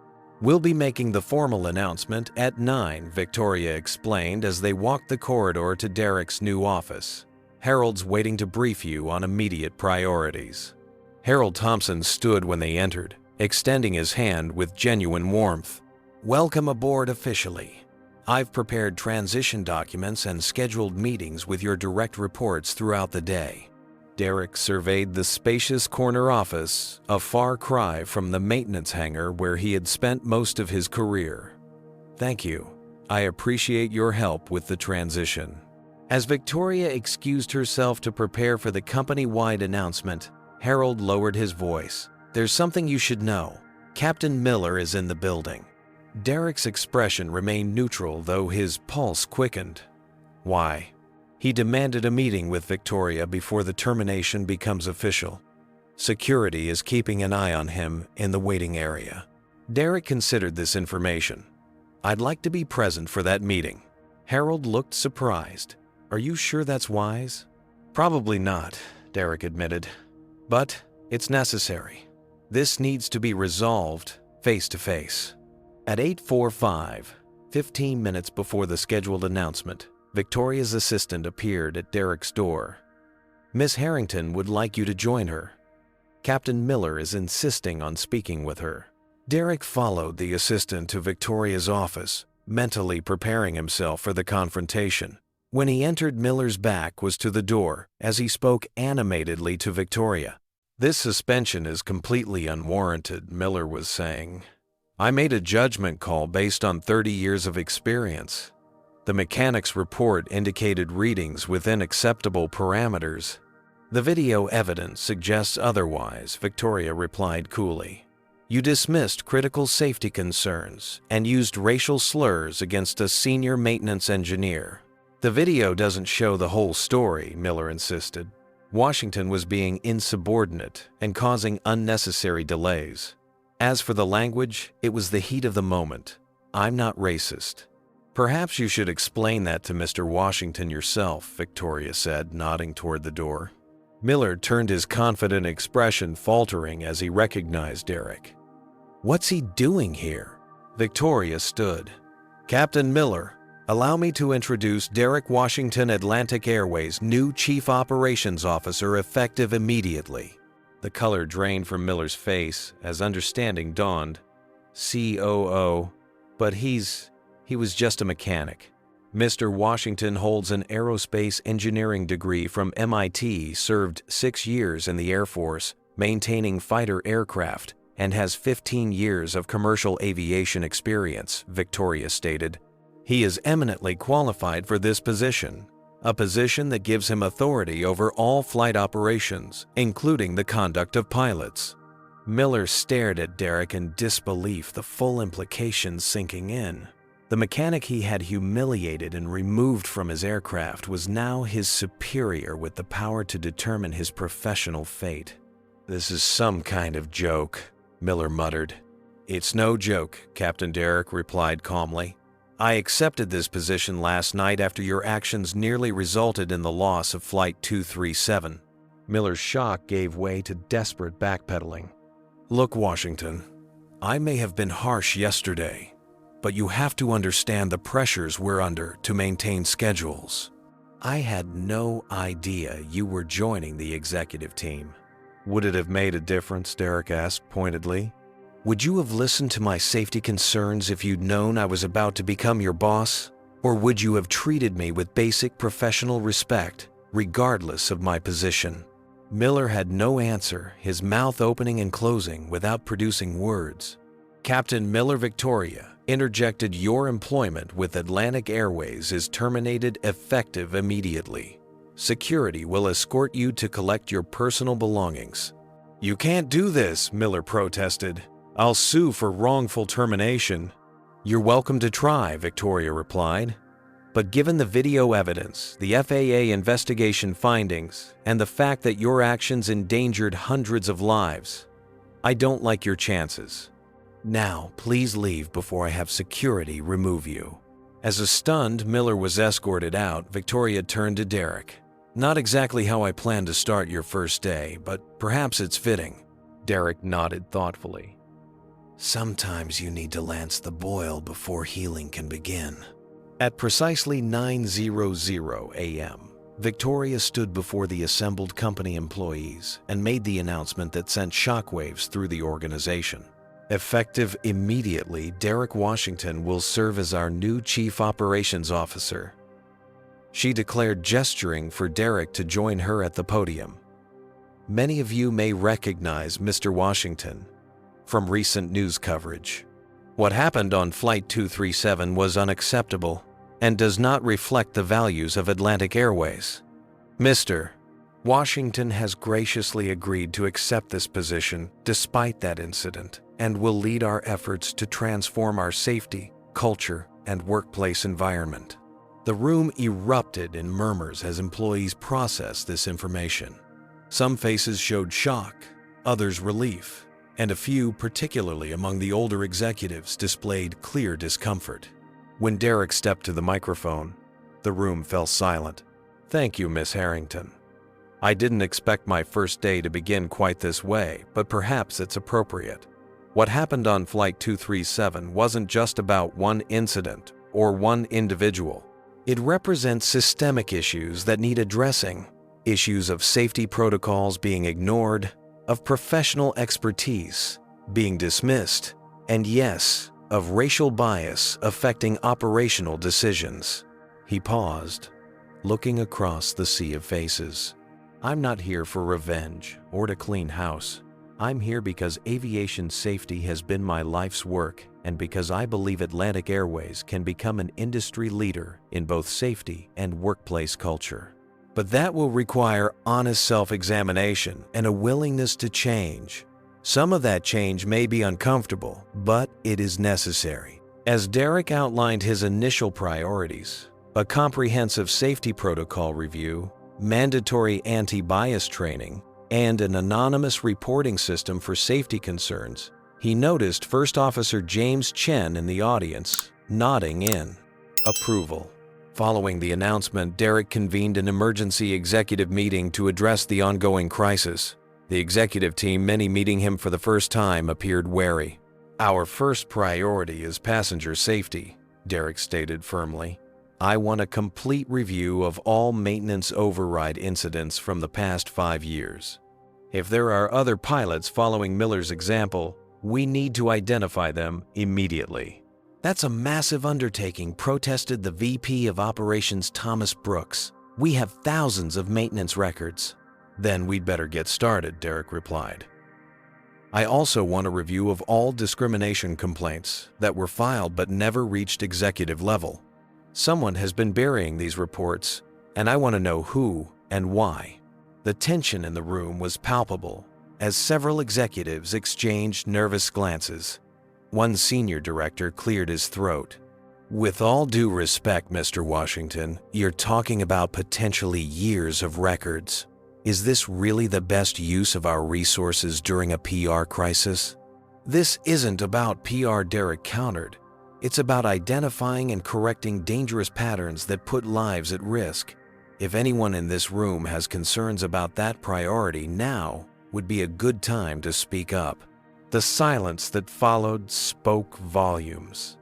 "We'll be making the formal announcement at 9, Victoria explained as they walked the corridor to Derrick's new office. "Harold's waiting to brief you on immediate priorities." Harold Thompson stood when they entered, extending his hand with genuine warmth. "Welcome aboard officially. I've prepared transition documents and scheduled meetings with your direct reports throughout the day." Derrick surveyed the spacious corner office, a far cry from the maintenance hangar where he had spent most of his career. "Thank you. I appreciate your help with the transition." As Victoria excused herself to prepare for the company-wide announcement, Harold lowered his voice. "There's something you should know. Captain Miller is in the building." Derrick's expression remained neutral, though his pulse quickened. "Why?" He demanded a meeting with Victoria before the termination becomes official. "Security is keeping an eye on him in the waiting area." Derrick considered this information. "I'd like to be present for that meeting." Harold looked surprised. "Are you sure that's wise?" "Probably not," Derrick admitted. "But it's necessary. This needs to be resolved face to face." At 8:45, 15 minutes before the scheduled announcement, Victoria's assistant appeared at Derrick's door. "Miss Harrington would like you to join her. Captain Miller is insisting on speaking with her." Derrick followed the assistant to Victoria's office, mentally preparing himself for the confrontation. When he entered, Miller's back was to the door as he spoke animatedly to Victoria. "This suspension is completely unwarranted," Miller was saying. I made a judgment call based on 30 years of experience. The mechanic's report indicated readings within acceptable parameters. The video evidence suggests otherwise, Victoria replied coolly. You dismissed critical safety concerns and used racial slurs against a senior maintenance engineer. The video doesn't show the whole story, Miller insisted. Washington was being insubordinate and causing unnecessary delays. As for the language, it was the heat of the moment. I'm not racist. Perhaps you should explain that to Mr. Washington yourself, Victoria said, nodding toward the door. Miller turned his confident expression faltering as he recognized Derrick. What's he doing here? Victoria stood. Captain Miller, allow me to introduce Derrick Washington, Atlantic Airways' new Chief Operations Officer, effective immediately. The color drained from Miller's face as understanding dawned. COO, but he was just a mechanic. Mr. Washington holds an aerospace engineering degree from MIT, served 6 years in the Air Force, maintaining fighter aircraft, and has 15 years of commercial aviation experience, Victoria stated. He is eminently qualified for this position, a position that gives him authority over all flight operations, including the conduct of pilots. Miller stared at Derrick in disbelief, the full implications sinking in. The mechanic he had humiliated and removed from his aircraft was now his superior with the power to determine his professional fate. This is some kind of joke, Miller muttered. It's no joke, Captain Derrick replied calmly. I accepted this position last night after your actions nearly resulted in the loss of Flight 237. Miller's shock gave way to desperate backpedaling. Look, Washington, I may have been harsh yesterday, but you have to understand the pressures we're under to maintain schedules. I had no idea you were joining the executive team. Would it have made a difference, Derrick asked pointedly? Would you have listened to my safety concerns if you'd known I was about to become your boss? Or would you have treated me with basic professional respect, regardless of my position? Miller had no answer, his mouth opening and closing without producing words. Captain Miller, Victoria interjected, your employment with Atlantic Airways is terminated effective immediately. Security will escort you to collect your personal belongings. You can't do this, Miller protested. I'll sue for wrongful termination. You're welcome to try, Victoria replied. But given the video evidence, the FAA investigation findings, and the fact that your actions endangered hundreds of lives, I don't like your chances. Now, please leave before I have security remove you. As a stunned Miller was escorted out, Victoria turned to Derrick. Not exactly how I plan to start your first day, but perhaps it's fitting. Derrick nodded thoughtfully. Sometimes you need to lance the boil before healing can begin. At precisely 9:00 a.m., Victoria stood before the assembled company employees and made the announcement that sent shockwaves through the organization. Effective immediately, Derrick Washington will serve as our new Chief Operations Officer. She declared, gesturing for Derrick to join her at the podium. Many of you may recognize Mr. Washington from recent news coverage. What happened on Flight 237 was unacceptable and does not reflect the values of Atlantic Airways. Mr. Washington has graciously agreed to accept this position despite that incident and will lead our efforts to transform our safety, culture, and workplace environment. The room erupted in murmurs as employees processed this information. Some faces showed shock, others relief, and a few, particularly among the older executives, displayed clear discomfort. When Derrick stepped to the microphone, the room fell silent. Thank you, Miss Harrington. I didn't expect my first day to begin quite this way, but perhaps it's appropriate. What happened on Flight 237 wasn't just about one incident or one individual. It represents systemic issues that need addressing, issues of safety protocols being ignored, of professional expertise being dismissed, and yes, of racial bias affecting operational decisions. He paused, looking across the sea of faces. I'm not here for revenge or to clean house. I'm here because aviation safety has been my life's work and because I believe Atlantic Airways can become an industry leader in both safety and workplace culture. But that will require honest self-examination and a willingness to change. Some of that change may be uncomfortable, but it is necessary. As Derrick outlined his initial priorities, a comprehensive safety protocol review, mandatory anti-bias training, and an anonymous reporting system for safety concerns, he noticed First Officer James Chen in the audience, nodding in approval. Following the announcement, Derrick convened an emergency executive meeting to address the ongoing crisis. The executive team, many meeting him for the first time, appeared wary. "Our first priority is passenger safety," Derrick stated firmly. "I want a complete review of all maintenance override incidents from the past 5 years. If there are other pilots following Miller's example, we need to identify them immediately." "That's a massive undertaking," protested the VP of Operations Thomas Brooks. "We have thousands of maintenance records." "Then we'd better get started," Derrick replied. "I also want a review of all discrimination complaints that were filed but never reached executive level. Someone has been burying these reports, and I want to know who and why." The tension in the room was palpable as several executives exchanged nervous glances. One senior director cleared his throat. "With all due respect, Mr. Washington, you're talking about potentially years of records. Is this really the best use of our resources during a PR crisis?" "This isn't about PR," Derrick countered. "It's about identifying and correcting dangerous patterns that put lives at risk. If anyone in this room has concerns about that priority, now would be a good time to speak up." The silence that followed spoke volumes.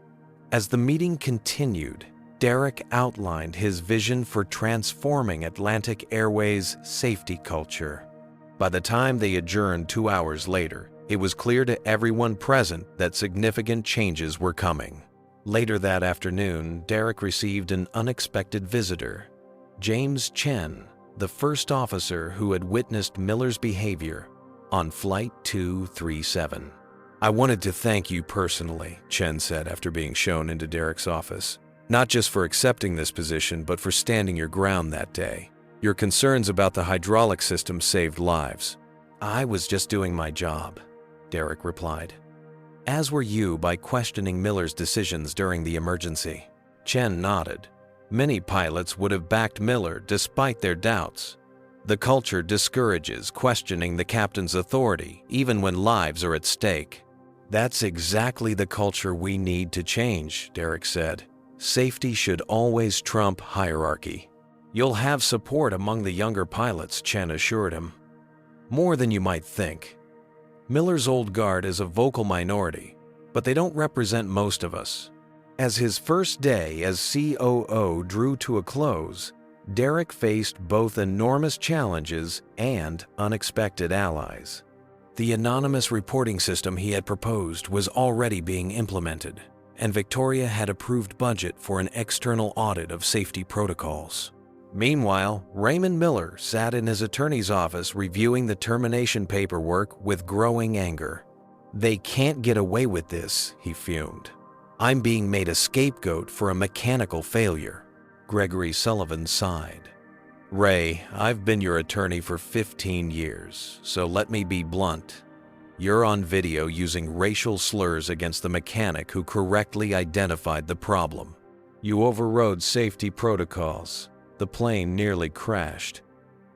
As the meeting continued, Derrick outlined his vision for transforming Atlantic Airways' safety culture. By the time they adjourned 2 hours later, it was clear to everyone present that significant changes were coming. Later that afternoon, Derrick received an unexpected visitor. James Chen, the first officer who had witnessed Miller's behavior on Flight 237. "I wanted to thank you personally," Chen said after being shown into Derrick's office. "Not just for accepting this position, but for standing your ground that day. Your concerns about the hydraulic system saved lives." "I was just doing my job," Derrick replied. "As were you by questioning Miller's decisions during the emergency." Chen nodded. Many pilots would have backed Miller despite their doubts. The culture discourages questioning the captain's authority, even when lives are at stake. "That's exactly the culture we need to change," Derrick said. "Safety should always trump hierarchy." "You'll have support among the younger pilots," Chen assured him. "More than you might think. Miller's old guard is a vocal minority, but they don't represent most of us." As his first day as COO drew to a close, Derrick faced both enormous challenges and unexpected allies. The anonymous reporting system he had proposed was already being implemented, and Victoria had approved budget for an external audit of safety protocols. Meanwhile, Raymond Miller sat in his attorney's office reviewing the termination paperwork with growing anger. "They can't get away with this," he fumed. "I'm being made a scapegoat for a mechanical failure." Gregory Sullivan sighed. "Ray, I've been your attorney for 15 years, so let me be blunt. You're on video using racial slurs against the mechanic who correctly identified the problem. You overrode safety protocols. The plane nearly crashed.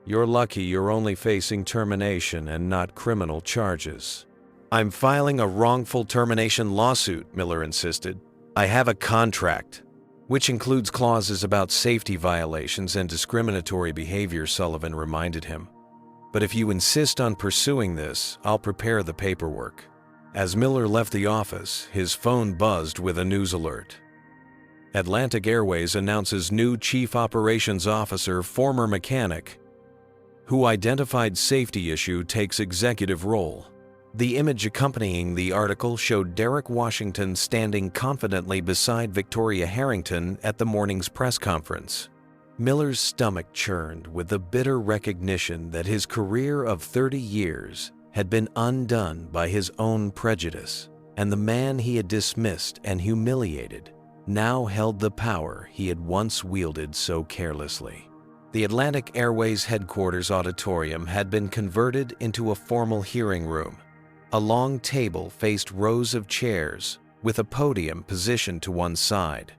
You're lucky you're only facing termination and not criminal charges." "I'm filing a wrongful termination lawsuit," Miller insisted. "I have a contract, which includes clauses about safety violations and discriminatory behavior," Sullivan reminded him. "But if you insist on pursuing this, I'll prepare the paperwork." As Miller left the office, his phone buzzed with a news alert. Atlantic Airways announces new Chief Operations Officer, former mechanic, who identified safety issue takes executive role. The image accompanying the article showed Derrick Washington standing confidently beside Victoria Harrington at the morning's press conference. Miller's stomach churned with the bitter recognition that his career of 30 years had been undone by his own prejudice, and the man he had dismissed and humiliated now held the power he had once wielded so carelessly. The Atlantic Airways headquarters auditorium had been converted into a formal hearing room. A long table faced rows of chairs, with a podium positioned to one side.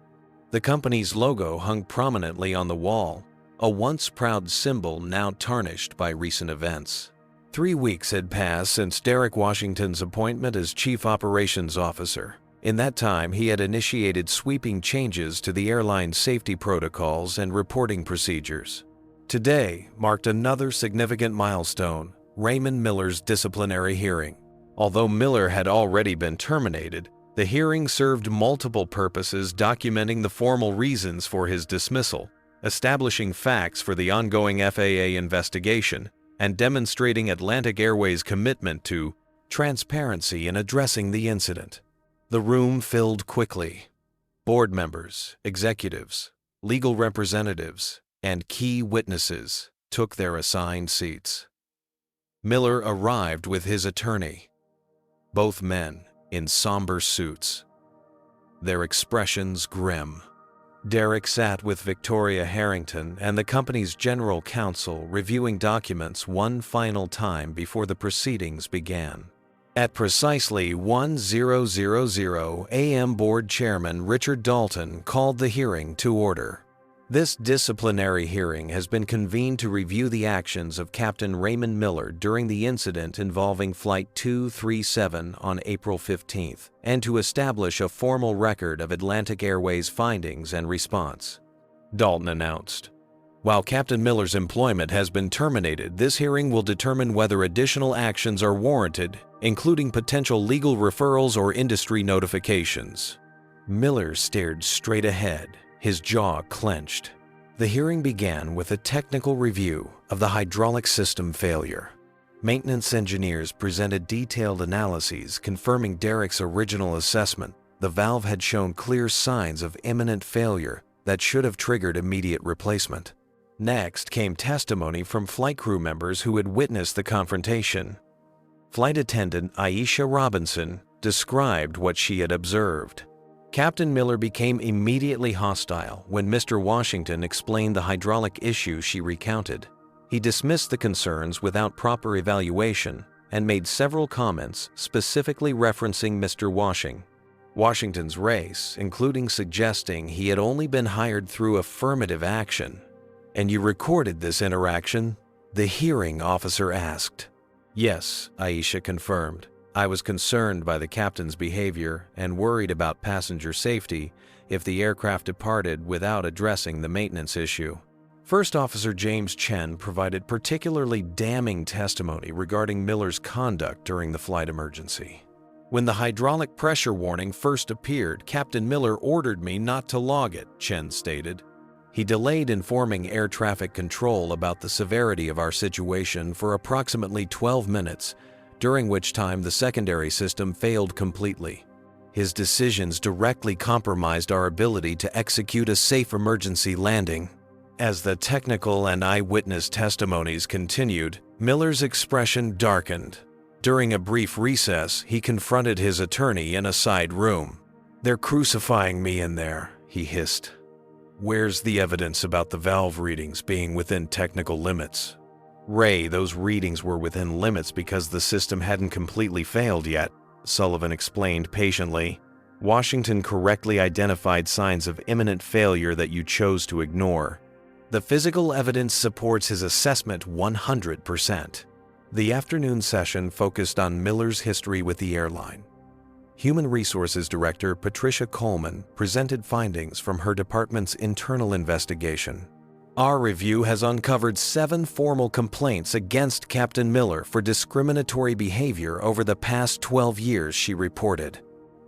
The company's logo hung prominently on the wall, a once proud symbol now tarnished by recent events. 3 weeks had passed since Derrick Washington's appointment as Chief Operations Officer. In that time, he had initiated sweeping changes to the airline's safety protocols and reporting procedures. Today marked another significant milestone, Raymond Miller's disciplinary hearing. Although Miller had already been terminated, the hearing served multiple purposes, documenting the formal reasons for his dismissal, establishing facts for the ongoing FAA investigation, and demonstrating Atlantic Airways' commitment to transparency in addressing the incident. The room filled quickly. Board members, executives, legal representatives, and key witnesses took their assigned seats. Miller arrived with his attorney, both men in somber suits, their expressions grim. Derrick sat with Victoria Harrington and the company's general counsel, reviewing documents one final time before the proceedings began. At precisely 10:00 a.m., Board Chairman Richard Dalton called the hearing to order. This disciplinary hearing has been convened to review the actions of Captain Raymond Miller during the incident involving Flight 237 on April 15th, and to establish a formal record of Atlantic Airways' findings and response. Dalton announced, "While Captain Miller's employment has been terminated, this hearing will determine whether additional actions are warranted, including potential legal referrals or industry notifications." Miller stared straight ahead, his jaw clenched. The hearing began with a technical review of the hydraulic system failure. Maintenance engineers presented detailed analyses confirming Derrick's original assessment. The valve had shown clear signs of imminent failure that should have triggered immediate replacement. Next came testimony from flight crew members who had witnessed the confrontation. Flight attendant Aisha Robinson described what she had observed. Captain Miller became immediately hostile when Mr. Washington explained the hydraulic issue she recounted. He dismissed the concerns without proper evaluation and made several comments specifically referencing Mr. Washington's race, including suggesting he had only been hired through affirmative action. "And you recorded this interaction?" the hearing officer asked. "Yes," Aisha confirmed. "I was concerned by the captain's behavior and worried about passenger safety if the aircraft departed without addressing the maintenance issue." First Officer James Chen provided particularly damning testimony regarding Miller's conduct during the flight emergency. "When the hydraulic pressure warning first appeared, Captain Miller ordered me not to log it," Chen stated. "He delayed informing air traffic control about the severity of our situation for approximately 12 minutes, during which time the secondary system failed completely. His decisions directly compromised our ability to execute a safe emergency landing." As the technical and eyewitness testimonies continued, Miller's expression darkened. During a brief recess, he confronted his attorney in a side room. "They're crucifying me in there," he hissed. "Where's the evidence about the valve readings being within technical limits?" "Ray, those readings were within limits because the system hadn't completely failed yet," Sullivan explained patiently. "Washington correctly identified signs of imminent failure that you chose to ignore. The physical evidence supports his assessment 100%. The afternoon session focused on Miller's history with the airline. Human Resources Director Patricia Coleman presented findings from her department's internal investigation. "Our review has uncovered 7 formal complaints against Captain Miller for discriminatory behavior over the past 12 years," she reported.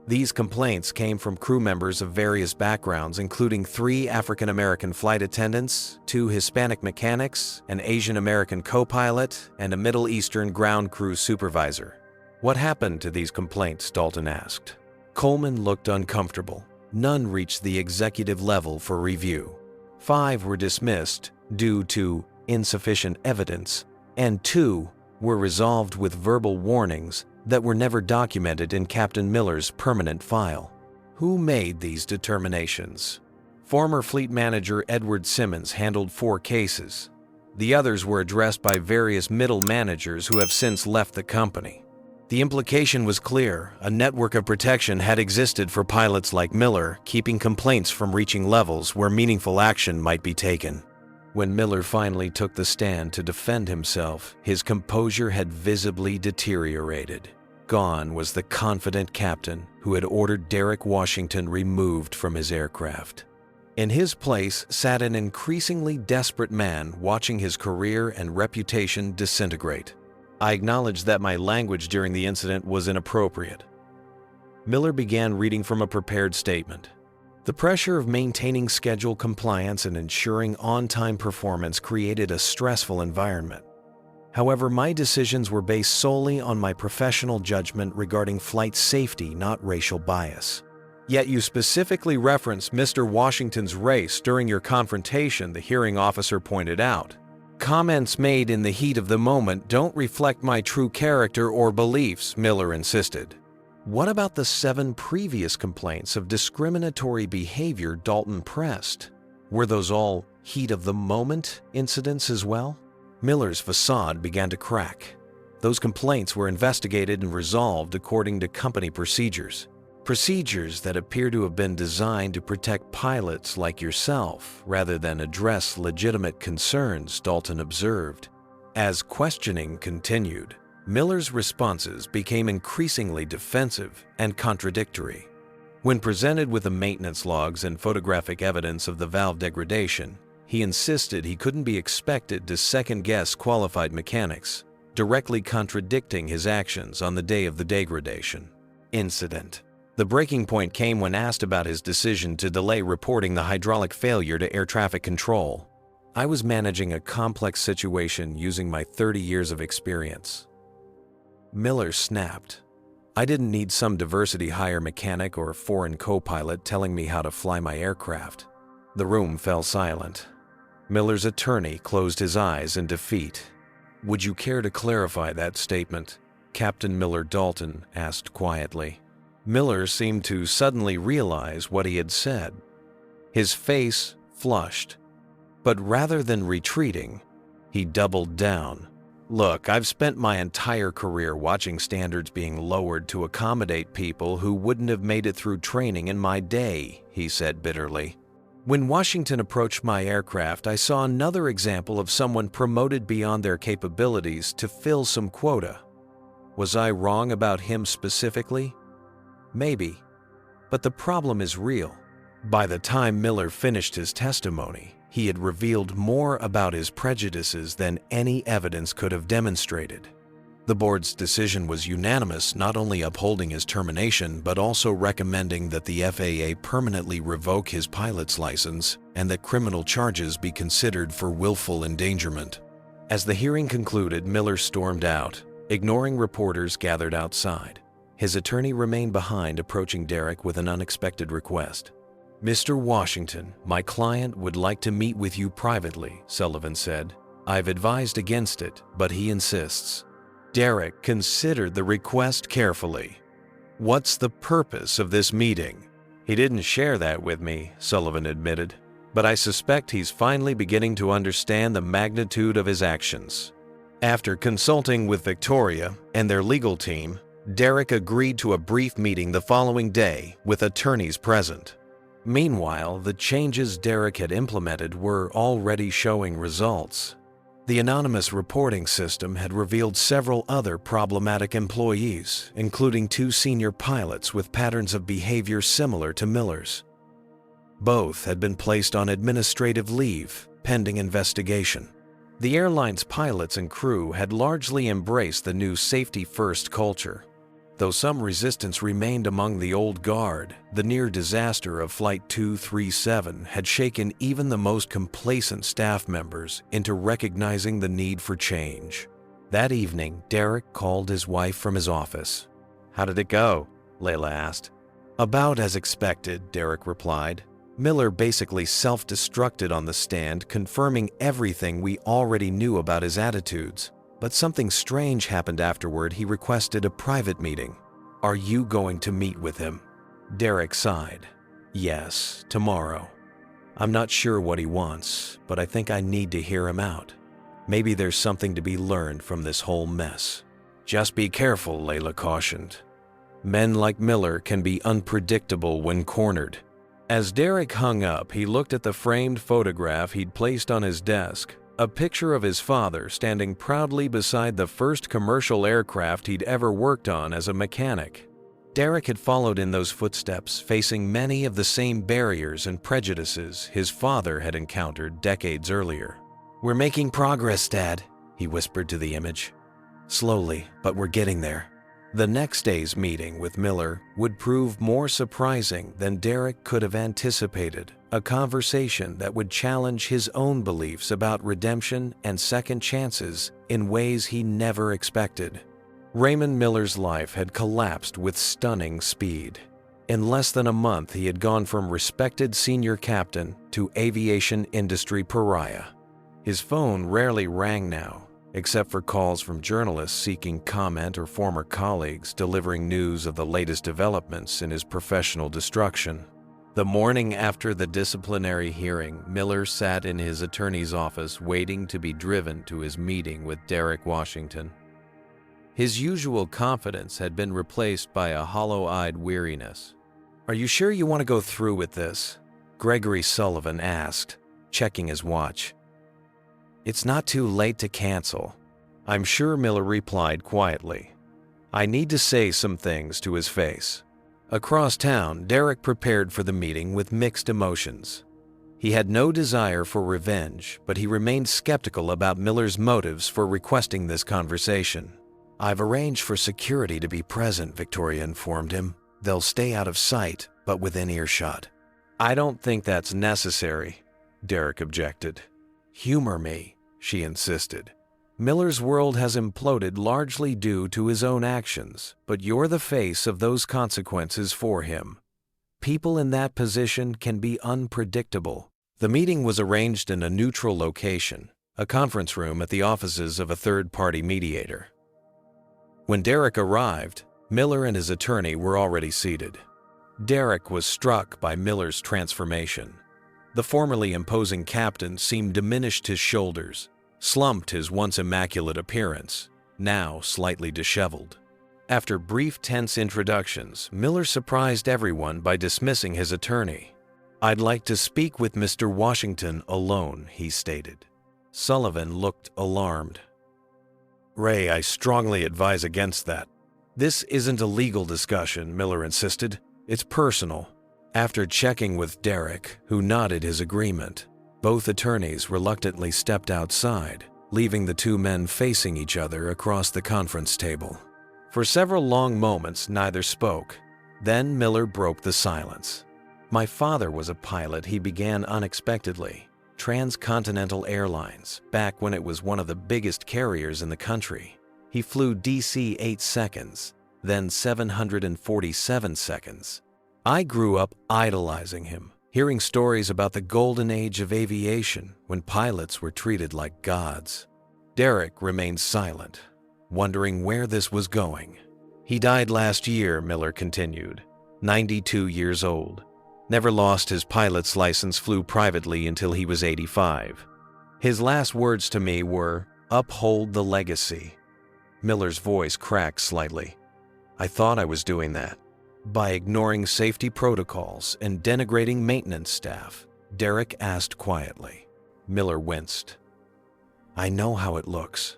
These complaints came from crew members of various backgrounds, including 3 African American flight attendants, 2 Hispanic mechanics, an Asian American co-pilot, and a Middle Eastern ground crew supervisor. "What happened to these complaints?" Dalton asked. Coleman looked uncomfortable. "None reached the executive level for review. 5 were dismissed due to insufficient evidence, and 2 were resolved with verbal warnings that were never documented in Captain Miller's permanent file. Who made these determinations? Former Fleet Manager Edward Simmons handled 4 cases. The others were addressed by various middle managers who have since left the company. The implication was clear: a network of protection had existed for pilots like Miller, keeping complaints from reaching levels where meaningful action might be taken. When Miller finally took the stand to defend himself, his composure had visibly deteriorated. Gone was the confident captain who had ordered Derrick Washington removed from his aircraft. In his place sat an increasingly desperate man watching his career and reputation disintegrate. I acknowledged that my language during the incident was inappropriate. Miller began reading from a prepared statement. The pressure of maintaining schedule compliance and ensuring on-time performance created a stressful environment. However, my decisions were based solely on my professional judgment regarding flight safety, not racial bias. Yet you specifically referenced Mr. Washington's race during your confrontation, the hearing officer pointed out. Comments made in the heat of the moment don't reflect my true character or beliefs, Miller insisted. What about the 7 previous complaints of discriminatory behavior Dalton pressed? Were those all heat-of-the-moment incidents as well? Miller's facade began to crack. Those complaints were investigated and resolved according to company procedures. Procedures that appear to have been designed to protect pilots like yourself rather than address legitimate concerns, Dalton observed. As questioning continued, Miller's responses became increasingly defensive and contradictory. When presented with the maintenance logs and photographic evidence of the valve degradation, he insisted he couldn't be expected to second-guess qualified mechanics, directly contradicting his actions on the day of the degradation incident. The breaking point came when asked about his decision to delay reporting the hydraulic failure to air traffic control. I was managing a complex situation using my 30 years of experience. Miller snapped. I didn't need some diversity hire mechanic or foreign co-pilot telling me how to fly my aircraft. The room fell silent. Miller's attorney closed his eyes in defeat. Would you care to clarify that statement? Captain Miller Dalton asked quietly. Miller seemed to suddenly realize what he had said. His face flushed, but rather than retreating, he doubled down. Look, I've spent my entire career watching standards being lowered to accommodate people who wouldn't have made it through training in my day, he said bitterly. When Washington approached my aircraft, I saw another example of someone promoted beyond their capabilities to fill some quota. Was I wrong about him specifically? Maybe, but the problem is real. By the time Miller finished his testimony, he had revealed more about his prejudices than any evidence could have demonstrated. The board's decision was unanimous, not only upholding his termination, but also recommending that the FAA permanently revoke his pilot's license and that criminal charges be considered for willful endangerment. As the hearing concluded, Miller stormed out, ignoring reporters gathered outside. His attorney remained behind, approaching Derrick with an unexpected request. Mr. Washington, my client would like to meet with you privately, Sullivan said. I've advised against it, but he insists. Derrick considered the request carefully. What's the purpose of this meeting? He didn't share that with me, Sullivan admitted, but I suspect he's finally beginning to understand the magnitude of his actions. After consulting with Victoria and their legal team, Derrick agreed to a brief meeting the following day with attorneys present. Meanwhile, the changes Derrick had implemented were already showing results. The anonymous reporting system had revealed several other problematic employees, including 2 senior pilots with patterns of behavior similar to Miller's. Both had been placed on administrative leave, pending investigation. The airline's pilots and crew had largely embraced the new safety-first culture. Though some resistance remained among the old guard, the near disaster of Flight 237 had shaken even the most complacent staff members into recognizing the need for change. That evening, Derrick called his wife from his office. How did it go? Layla asked. About as expected, Derrick replied. Miller basically self-destructed on the stand, confirming everything we already knew about his attitudes. But something strange happened afterward. He requested a private meeting. Are you going to meet with him? Derrick sighed. Yes, tomorrow. I'm not sure what he wants, but I think I need to hear him out. Maybe there's something to be learned from this whole mess. Just be careful, Layla cautioned. Men like Miller can be unpredictable when cornered. As Derrick hung up, he looked at the framed photograph he'd placed on his desk, a picture of his father standing proudly beside the first commercial aircraft he'd ever worked on as a mechanic. Derrick had followed in those footsteps, facing many of the same barriers and prejudices his father had encountered decades earlier. We're making progress, Dad, he whispered to the image. Slowly, but we're getting there. The next day's meeting with Miller would prove more surprising than Derrick could have anticipated, a conversation that would challenge his own beliefs about redemption and second chances in ways he never expected. Raymond Miller's life had collapsed with stunning speed. In less than a month, he had gone from respected senior captain to aviation industry pariah. His phone rarely rang now, except for calls from journalists seeking comment or former colleagues delivering news of the latest developments in his professional destruction. The morning after the disciplinary hearing, Miller sat in his attorney's office waiting to be driven to his meeting with Derrick Washington. His usual confidence had been replaced by a hollow-eyed weariness. Are you sure you want to go through with this? Gregory Sullivan asked, checking his watch. It's not too late to cancel. I'm sure, Miller replied quietly. I need to say some things to his face. Across town, Derrick prepared for the meeting with mixed emotions. He had no desire for revenge, but he remained skeptical about Miller's motives for requesting this conversation. I've arranged for security to be present, Victoria informed him. They'll stay out of sight, but within earshot. I don't think that's necessary, Derrick objected. Humor me, she insisted. Miller's world has imploded largely due to his own actions, but you're the face of those consequences for him. People in that position can be unpredictable. The meeting was arranged in a neutral location, a conference room at the offices of a third-party mediator. When Derrick arrived, Miller and his attorney were already seated. Derrick was struck by Miller's transformation. The formerly imposing captain seemed diminished his shoulders, slumped his once immaculate appearance, now slightly disheveled. After brief tense introductions, Miller surprised everyone by dismissing his attorney. I'd like to speak with Mr. Washington alone, he stated. Sullivan looked alarmed. Ray, I strongly advise against that. This isn't a legal discussion, Miller insisted. It's personal. After checking with Derrick, who nodded his agreement, both attorneys reluctantly stepped outside, leaving the two men facing each other across the conference table. For several long moments, neither spoke. Then Miller broke the silence. My father was a pilot, he began unexpectedly. Transcontinental Airlines, back when it was one of the biggest carriers in the country. He flew DC 8 seconds, then 747 seconds. I grew up idolizing him, hearing stories about the golden age of aviation when pilots were treated like gods. Derrick remained silent, wondering where this was going. He died last year, Miller continued, 92 years old. Never lost his pilot's license, flew privately until he was 85. His last words to me were, "Uphold the legacy." Miller's voice cracked slightly. I thought I was doing that. By ignoring safety protocols and denigrating maintenance staff, Derrick asked quietly. Miller winced. I know how it looks.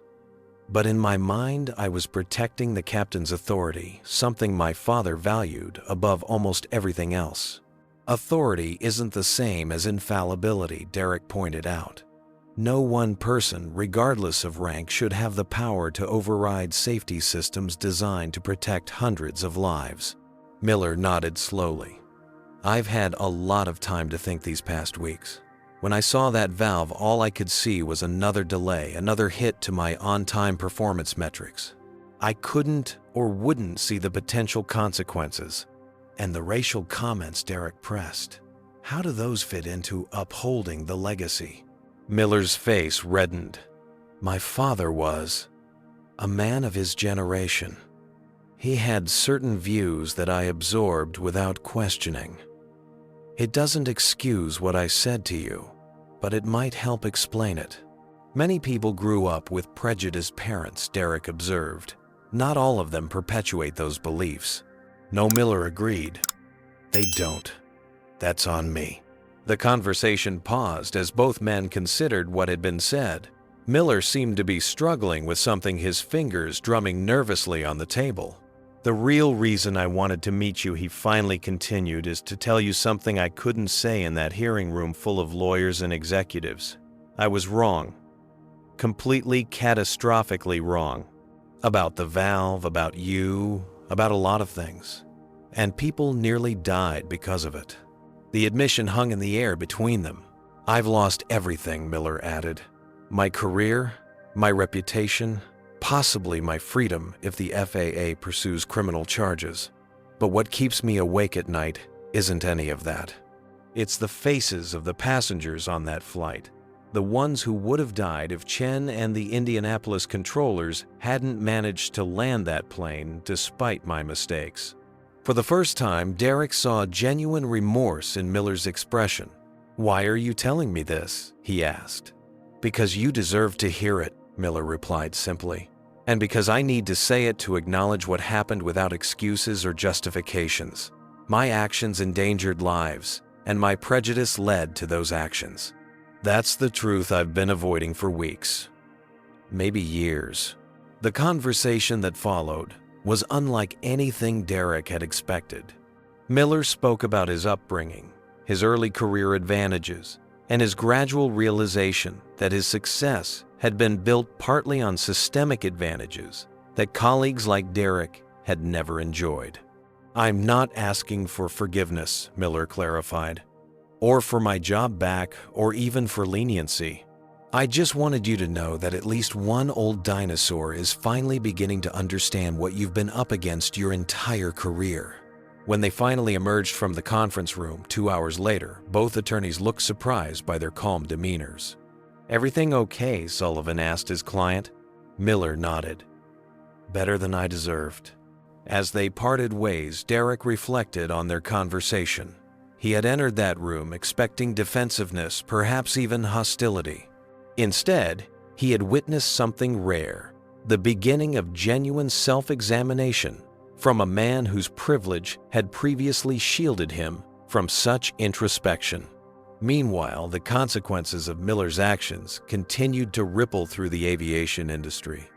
But in my mind, I was protecting the captain's authority, something my father valued above almost everything else. Authority isn't the same as infallibility, Derrick pointed out. No one person, regardless of rank, should have the power to override safety systems designed to protect hundreds of lives. Miller nodded slowly. I've had a lot of time to think these past weeks. When I saw that valve, all I could see was another delay, another hit to my on-time performance metrics. I couldn't or wouldn't see the potential consequences. And the racial comments Derrick pressed. How do those fit into upholding the legacy? Miller's face reddened. My father was. a man of his generation. He had certain views that I absorbed without questioning. It doesn't excuse what I said to you, but it might help explain it. Many people grew up with prejudiced parents, Derrick observed. Not all of them perpetuate those beliefs. No, Miller agreed. They don't. That's on me. The conversation paused as both men considered what had been said. Miller seemed to be struggling with something, his fingers drumming nervously on the table. The real reason I wanted to meet you, he finally continued, is to tell you something I couldn't say in that hearing room full of lawyers and executives. I was wrong. Completely, catastrophically wrong. About the valve, about you, about a lot of things. And people nearly died because of it. The admission hung in the air between them. I've lost everything, Miller added. My career, my reputation, possibly my freedom if the FAA pursues criminal charges. But what keeps me awake at night isn't any of that. It's the faces of the passengers on that flight. The ones who would have died if Chen and the Indianapolis controllers hadn't managed to land that plane despite my mistakes. For the first time, Derrick saw genuine remorse in Miller's expression. "Why are you telling me this?" he asked. "Because you deserve to hear it," Miller replied simply. "And because I need to say it to acknowledge what happened without excuses or justifications. My actions endangered lives, and my prejudice led to those actions. That's the truth I've been avoiding for weeks, maybe years." The conversation that followed was unlike anything Derrick had expected. Miller spoke about his upbringing, his early career advantages, and his gradual realization that his success had been built partly on systemic advantages that colleagues like Derrick had never enjoyed. "I'm not asking for forgiveness," Miller clarified, "or for my job back, or even for leniency. I just wanted you to know that at least one old dinosaur is finally beginning to understand what you've been up against your entire career." When they finally emerged from the conference room 2 hours later, both attorneys looked surprised by their calm demeanors. "Everything okay?" Sullivan asked his client. Miller nodded. "Better than I deserved." As they parted ways, Derrick reflected on their conversation. He had entered that room expecting defensiveness, perhaps even hostility. Instead, he had witnessed something rare, the beginning of genuine self-examination from a man whose privilege had previously shielded him from such introspection. Meanwhile, the consequences of Miller's actions continued to ripple through the aviation industry.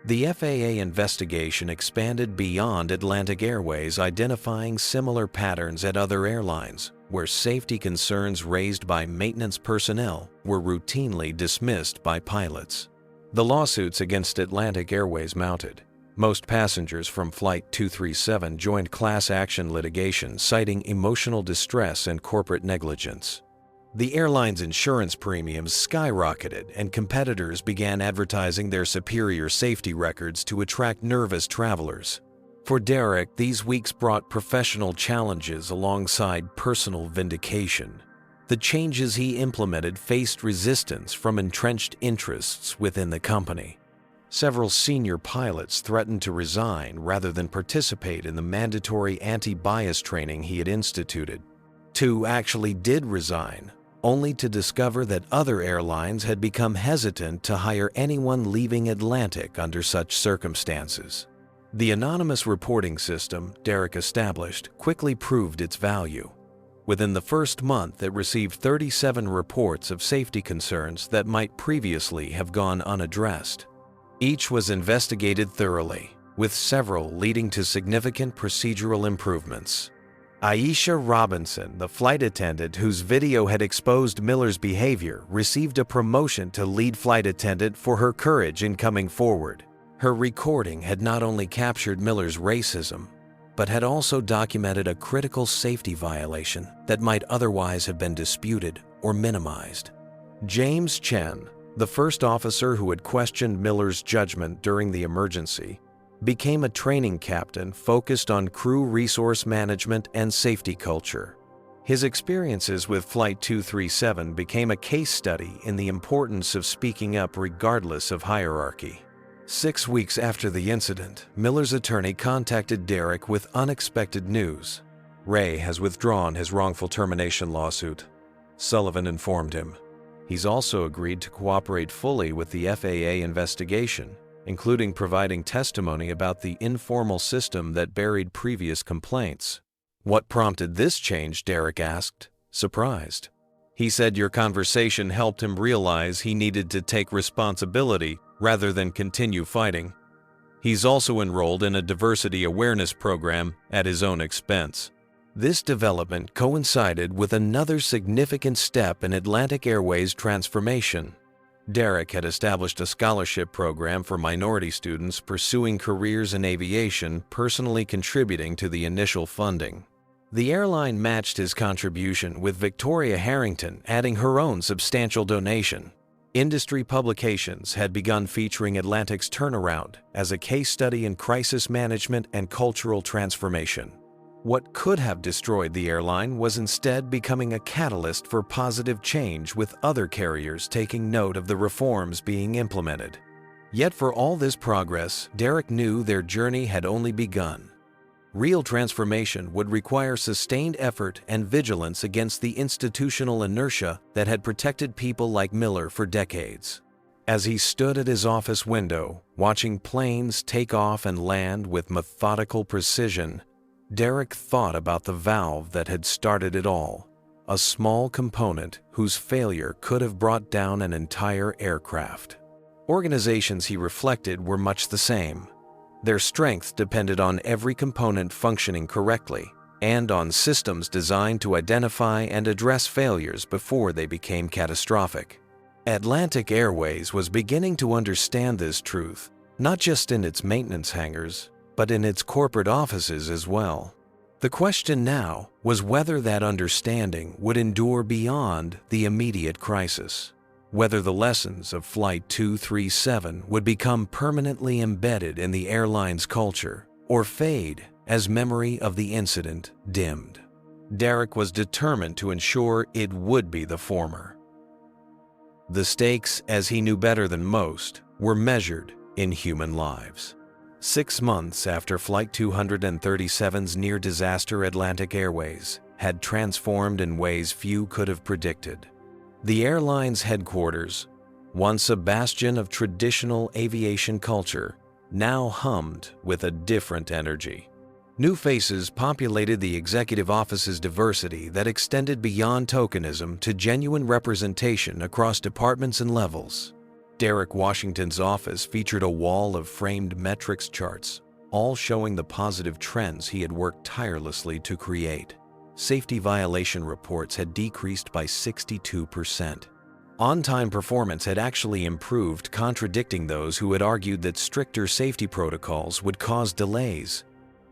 The FAA investigation expanded beyond Atlantic Airways, identifying similar patterns at other airlines, where safety concerns raised by maintenance personnel were routinely dismissed by pilots. The lawsuits against Atlantic Airways mounted. Most passengers from Flight 237 joined class action litigation, citing emotional distress and corporate negligence. The airline's insurance premiums skyrocketed, and competitors began advertising their superior safety records to attract nervous travelers. For Derrick, these weeks brought professional challenges alongside personal vindication. The changes he implemented faced resistance from entrenched interests within the company. Several senior pilots threatened to resign rather than participate in the mandatory anti-bias training he had instituted. 2 actually did resign, only to discover that other airlines had become hesitant to hire anyone leaving Atlantic under such circumstances. The anonymous reporting system Derrick established quickly proved its value. Within the first month, it received 37 reports of safety concerns that might previously have gone unaddressed. Each was investigated thoroughly, with several leading to significant procedural improvements. Aisha Robinson, the flight attendant whose video had exposed Miller's behavior, received a promotion to lead flight attendant for her courage in coming forward. Her recording had not only captured Miller's racism, but had also documented a critical safety violation that might otherwise have been disputed or minimized. James Chen, the first officer who had questioned Miller's judgment during the emergency, became a training captain focused on crew resource management and safety culture. His experiences with Flight 237 became a case study in the importance of speaking up regardless of hierarchy. 6 weeks after the incident, Miller's attorney contacted Derrick with unexpected news. Ray has withdrawn his wrongful termination lawsuit, Sullivan informed him. He's also agreed to cooperate fully with the FAA investigation, including providing testimony about the informal system that buried previous complaints. What prompted this change? Derrick asked, surprised. He said your conversation helped him realize he needed to take responsibility rather than continue fighting. He's also enrolled in a diversity awareness program at his own expense. This development coincided with another significant step in Atlantic Airways' transformation. Derrick had established a scholarship program for minority students pursuing careers in aviation, personally contributing to the initial funding. The airline matched his contribution with Victoria Harrington adding her own substantial donation. Industry publications had begun featuring Atlantic's turnaround as a case study in crisis management and cultural transformation. What could have destroyed the airline was instead becoming a catalyst for positive change, with other carriers taking note of the reforms being implemented. Yet for all this progress, Derrick knew their journey had only begun. Real transformation would require sustained effort and vigilance against the institutional inertia that had protected people like Miller for decades. As he stood at his office window, watching planes take off and land with methodical precision, Derrick thought about the valve that had started it all, a small component whose failure could have brought down an entire aircraft. Organizations, he reflected, were much the same. Their strength depended on every component functioning correctly and on systems designed to identify and address failures before they became catastrophic. Atlantic Airways was beginning to understand this truth, not just in its maintenance hangars, but in its corporate offices as well. The question now was whether that understanding would endure beyond the immediate crisis, whether the lessons of Flight 237 would become permanently embedded in the airline's culture or fade as memory of the incident dimmed. Derrick was determined to ensure it would be the former. The stakes, as he knew better than most, were measured in human lives. 6 months after Flight 237's near-disaster, Atlantic Airways had transformed in ways few could have predicted. The airline's headquarters, once a bastion of traditional aviation culture, now hummed with a different energy. New faces populated the executive office's diversity that extended beyond tokenism to genuine representation across departments and levels. Derrick Washington's office featured a wall of framed metrics charts, all showing the positive trends he had worked tirelessly to create. Safety violation reports had decreased by 62%. On-time performance had actually improved, contradicting those who had argued that stricter safety protocols would cause delays.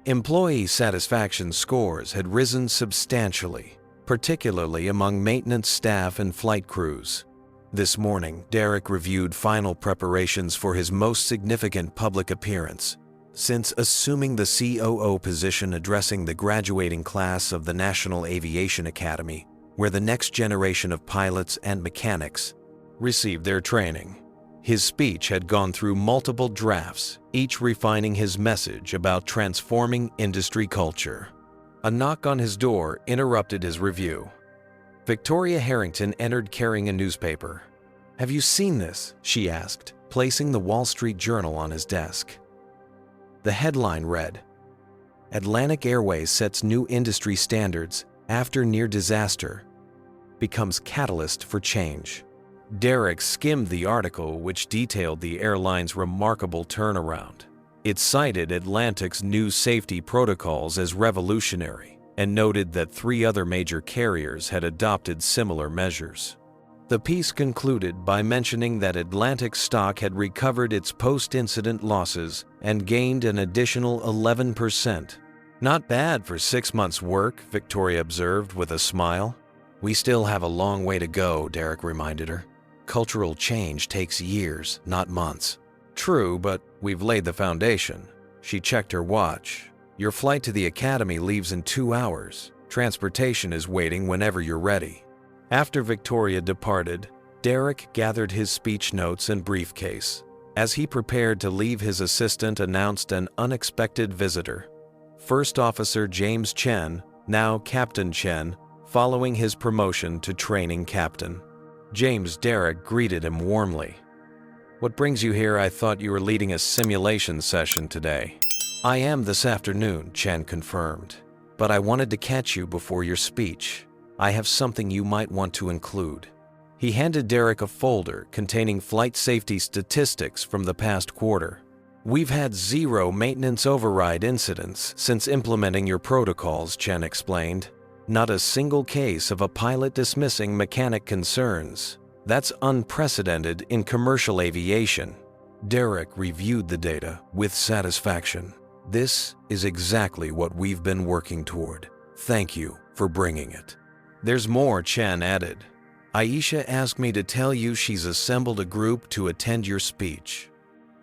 Employee satisfaction scores had risen substantially, particularly among maintenance staff and flight crews. This morning, Derrick reviewed final preparations for his most significant public appearance since assuming the COO position, addressing the graduating class of the National Aviation Academy, where the next generation of pilots and mechanics received their training. His speech had gone through multiple drafts, each refining his message about transforming industry culture. A knock on his door interrupted his review. Victoria Harrington entered carrying a newspaper. "Have you seen this?" she asked, placing the Wall Street Journal on his desk. The headline read, "Atlantic Airways sets new industry standards after near disaster, becomes catalyst for change." Derrick skimmed the article, which detailed the airline's remarkable turnaround. It cited Atlantic's new safety protocols as revolutionary and noted that 3 other major carriers had adopted similar measures. The piece concluded by mentioning that Atlantic stock had recovered its post-incident losses and gained an additional 11%. "Not bad for 6 months' work," Victoria observed with a smile. "We still have a long way to go," Derrick reminded her. "Cultural change takes years, not months." "True, but we've laid the foundation." She checked her watch. "Your flight to the academy leaves in 2 hours. Transportation is waiting whenever you're ready." After Victoria departed, Derrick gathered his speech notes and briefcase. As he prepared to leave, his assistant announced an unexpected visitor. First Officer James Chen, now Captain Chen, following his promotion to training captain. James Derrick greeted him warmly. "What brings you here? I thought you were leading a simulation session today." "I am this afternoon," Chen confirmed. "But I wanted to catch you before your speech. I have something you might want to include." He handed Derrick a folder containing flight safety statistics from the past quarter. "We've had 0 maintenance override incidents since implementing your protocols," Chen explained. "Not a single case of a pilot dismissing mechanic concerns. That's unprecedented in commercial aviation." Derrick reviewed the data with satisfaction. "This is exactly what we've been working toward. Thank you for bringing it." "There's more," Chen added. "Aisha asked me to tell you she's assembled a group to attend your speech.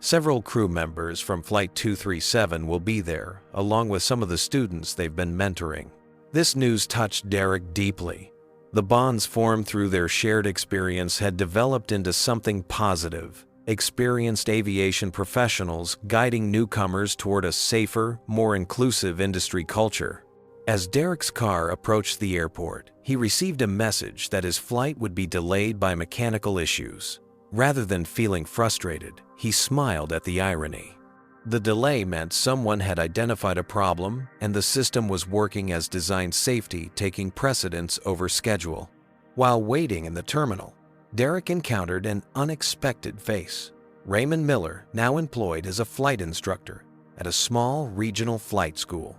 Several crew members from Flight 237 will be there, along with some of the students they've been mentoring." This news touched Derrick deeply. The bonds formed through their shared experience had developed into something positive. Experienced aviation professionals guiding newcomers toward a safer, more inclusive industry culture. As Derrick's car approached the airport, he received a message that his flight would be delayed by mechanical issues. Rather than feeling frustrated, he smiled at the irony. The delay meant someone had identified a problem and the system was working as designed, safety taking precedence over schedule. While waiting in the terminal, Derrick encountered an unexpected face. Raymond Miller, now employed as a flight instructor at a small regional flight school.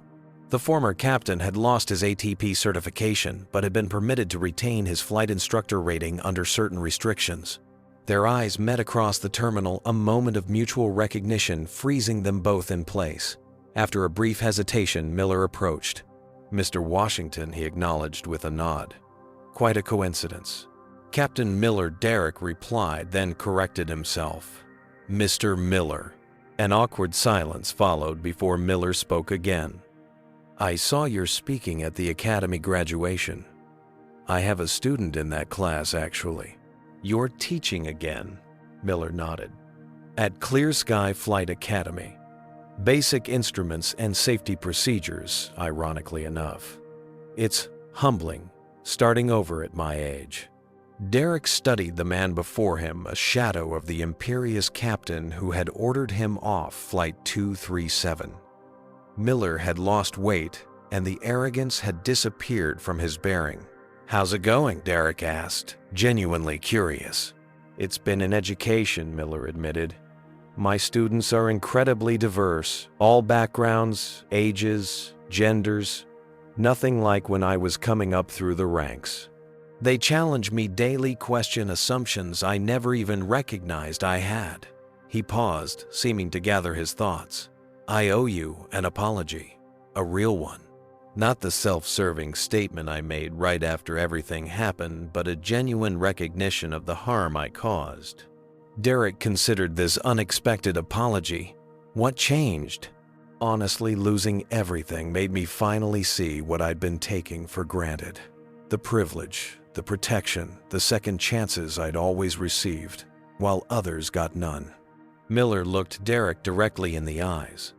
The former captain had lost his ATP certification but had been permitted to retain his flight instructor rating under certain restrictions. Their eyes met across the terminal, a moment of mutual recognition freezing them both in place. After a brief hesitation, Miller approached. "Mr. Washington," he acknowledged with a nod. "Quite a coincidence." "Captain Miller," Derrick replied, then corrected himself. "Mr. Miller." An awkward silence followed before Miller spoke again. "I saw you're speaking at the academy graduation. I have a student in that class, actually." "You're teaching again?" Miller nodded. "At Clear Sky Flight Academy. Basic instruments and safety procedures, ironically enough. It's humbling, starting over at my age." Derrick studied the man before him, a shadow of the imperious captain who had ordered him off Flight 237. Miller had lost weight, and the arrogance had disappeared from his bearing. "How's it going?" Derrick asked, genuinely curious. "It's been an education," Miller admitted. "My students are incredibly diverse, all backgrounds, ages, genders. Nothing like when I was coming up through the ranks. They challenge me daily, question assumptions I never even recognized I had." He paused, seeming to gather his thoughts. "I owe you an apology, a real one. Not the self-serving statement I made right after everything happened, but a genuine recognition of the harm I caused." Derrick considered this unexpected apology. What changed? "Honestly, losing everything made me finally see what I'd been taking for granted. The privilege, the protection, the second chances I'd always received, while others got none." Miller looked Derrick directly in the eyes.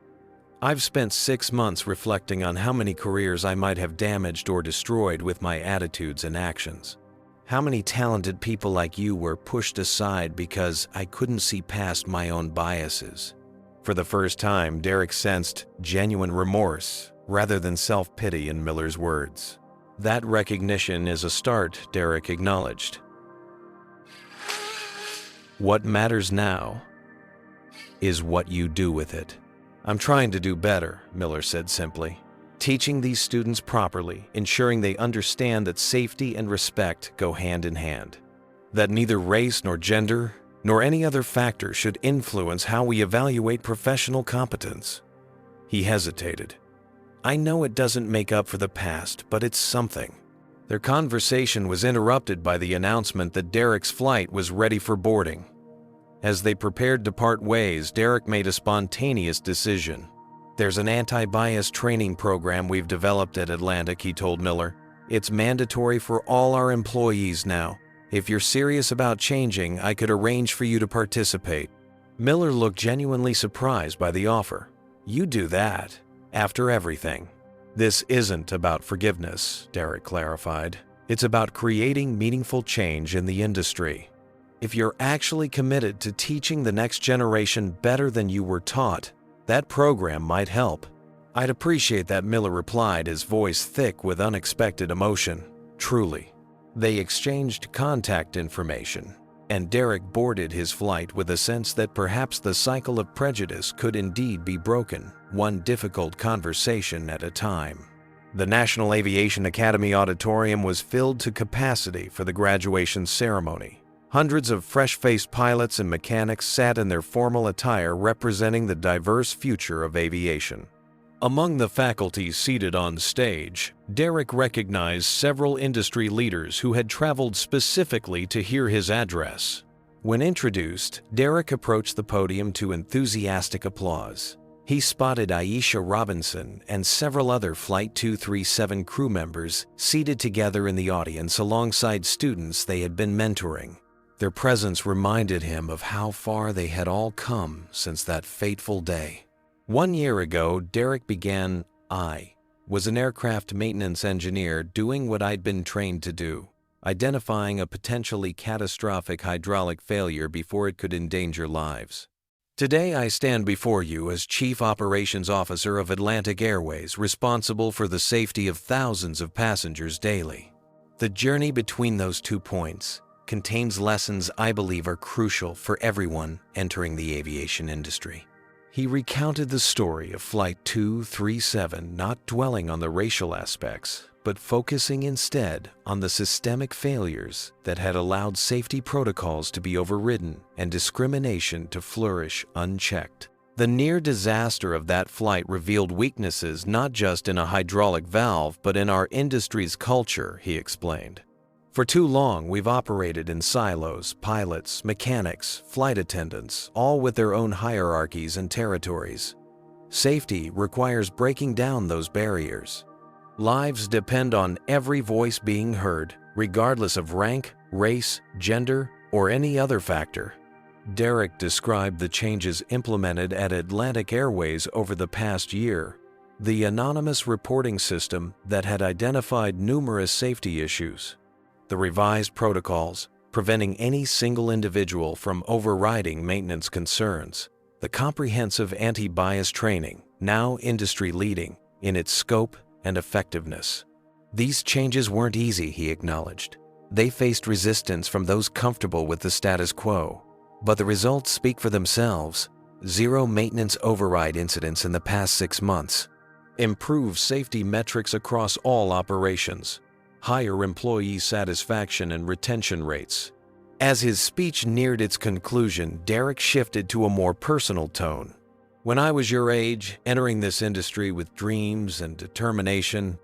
"I've spent 6 months reflecting on how many careers I might have damaged or destroyed with my attitudes and actions. How many talented people like you were pushed aside because I couldn't see past my own biases." For the first time, Derrick sensed genuine remorse rather than self-pity in Miller's words. "That recognition is a start," Derrick acknowledged. "What matters now is what you do with it." "I'm trying to do better," Miller said simply. "Teaching these students properly, ensuring they understand that safety and respect go hand in hand. That neither race nor gender nor any other factor should influence how we evaluate professional competence." He hesitated. "I know it doesn't make up for the past, but it's something." Their conversation was interrupted by the announcement that Derrick's flight was ready for boarding. As they prepared to part ways, Derrick made a spontaneous decision. "There's an anti-bias training program we've developed at Atlantic," he told Miller. "It's mandatory for all our employees now. If you're serious about changing, I could arrange for you to participate." Miller looked genuinely surprised by the offer. "You do that, after everything." "This isn't about forgiveness," Derrick clarified. "It's about creating meaningful change in the industry. If you're actually committed to teaching the next generation better than you were taught, that program might help." "I'd appreciate that," Miller replied, his voice thick with unexpected emotion. "Truly." They exchanged contact information, and Derrick boarded his flight with a sense that perhaps the cycle of prejudice could indeed be broken, one difficult conversation at a time. The National Aviation Academy auditorium was filled to capacity for the graduation ceremony. Hundreds of fresh-faced pilots and mechanics sat in their formal attire representing the diverse future of aviation. Among the faculty seated on stage, Derrick recognized several industry leaders who had traveled specifically to hear his address. When introduced, Derrick approached the podium to enthusiastic applause. He spotted Aisha Robinson and several other Flight 237 crew members seated together in the audience alongside students they had been mentoring. Their presence reminded him of how far they had all come since that fateful day. 1 year ago, Derrick began. I was an aircraft maintenance engineer doing what I'd been trained to do, identifying a potentially catastrophic hydraulic failure before it could endanger lives. Today, I stand before you as Chief Operations Officer of Atlantic Airways, responsible for the safety of thousands of passengers daily. The journey between those 2 points contains lessons I believe are crucial for everyone entering the aviation industry. He recounted the story of Flight 237, not dwelling on the racial aspects, but focusing instead on the systemic failures that had allowed safety protocols to be overridden and discrimination to flourish unchecked. The near disaster of that flight revealed weaknesses not just in a hydraulic valve, but in our industry's culture, he explained. For too long, we've operated in silos, pilots, mechanics, flight attendants, all with their own hierarchies and territories. Safety requires breaking down those barriers. Lives depend on every voice being heard, regardless of rank, race, gender, or any other factor. Derrick described the changes implemented at Atlantic Airways over the past year. The anonymous reporting system that had identified numerous safety issues. The revised protocols, preventing any single individual from overriding maintenance concerns. The comprehensive anti-bias training, now industry-leading in its scope and effectiveness. These changes weren't easy, he acknowledged. They faced resistance from those comfortable with the status quo. But the results speak for themselves. 0 maintenance override incidents in the past 6 months. Improved safety metrics across all operations. Higher employee satisfaction and retention rates. As his speech neared its conclusion, Derrick shifted to a more personal tone. "When I was your age, entering this industry with dreams and determination,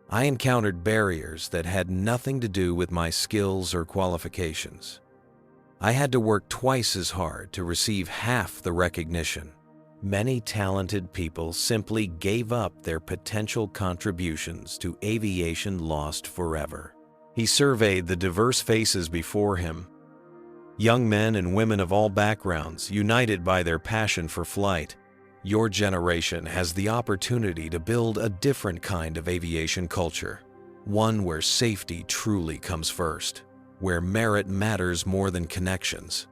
I encountered barriers that had nothing to do with my skills or qualifications. I had to work twice as hard to receive half the recognition. Many talented people simply gave up their potential contributions to aviation lost forever." He surveyed the diverse faces before him. Young men and women of all backgrounds, united by their passion for flight. Your generation has the opportunity to build a different kind of aviation culture. One where safety truly comes first. Where merit matters more than connections.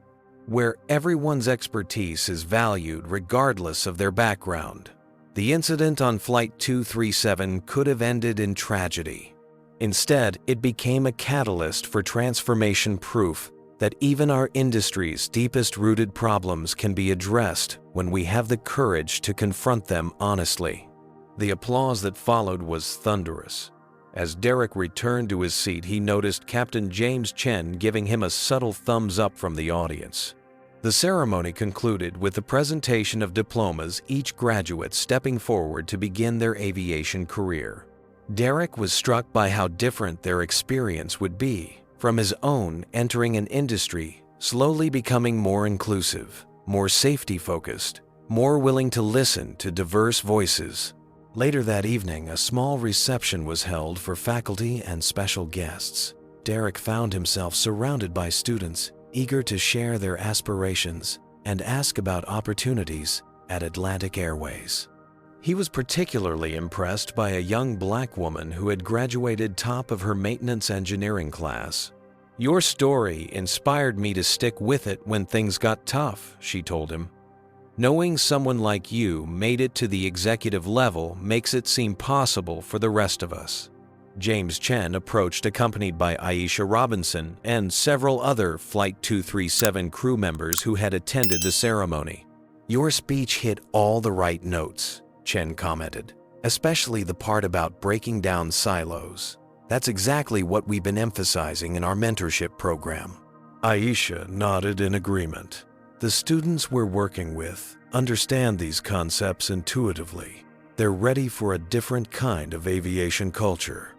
Where everyone's expertise is valued regardless of their background. The incident on Flight 237 could have ended in tragedy. Instead, it became a catalyst for transformation, proof that even our industry's deepest-rooted problems can be addressed when we have the courage to confront them honestly. The applause that followed was thunderous. As Derrick returned to his seat, he noticed Captain James Chen giving him a subtle thumbs up from the audience. The ceremony concluded with the presentation of diplomas, each graduate stepping forward to begin their aviation career. Derrick was struck by how different their experience would be from his own entering an industry, slowly becoming more inclusive, more safety-focused, more willing to listen to diverse voices. Later that evening, a small reception was held for faculty and special guests. Derrick found himself surrounded by students, eager to share their aspirations, and ask about opportunities at Atlantic Airways. He was particularly impressed by a young black woman who had graduated top of her maintenance engineering class. "Your story inspired me to stick with it when things got tough," she told him. "Knowing someone like you made it to the executive level makes it seem possible for the rest of us." James Chen approached, accompanied by Aisha Robinson and several other Flight 237 crew members who had attended the ceremony. "Your speech hit all the right notes," Chen commented, "especially the part about breaking down silos. That's exactly what we've been emphasizing in our mentorship program." Aisha nodded in agreement. "The students we're working with understand these concepts intuitively. They're ready for a different kind of aviation culture."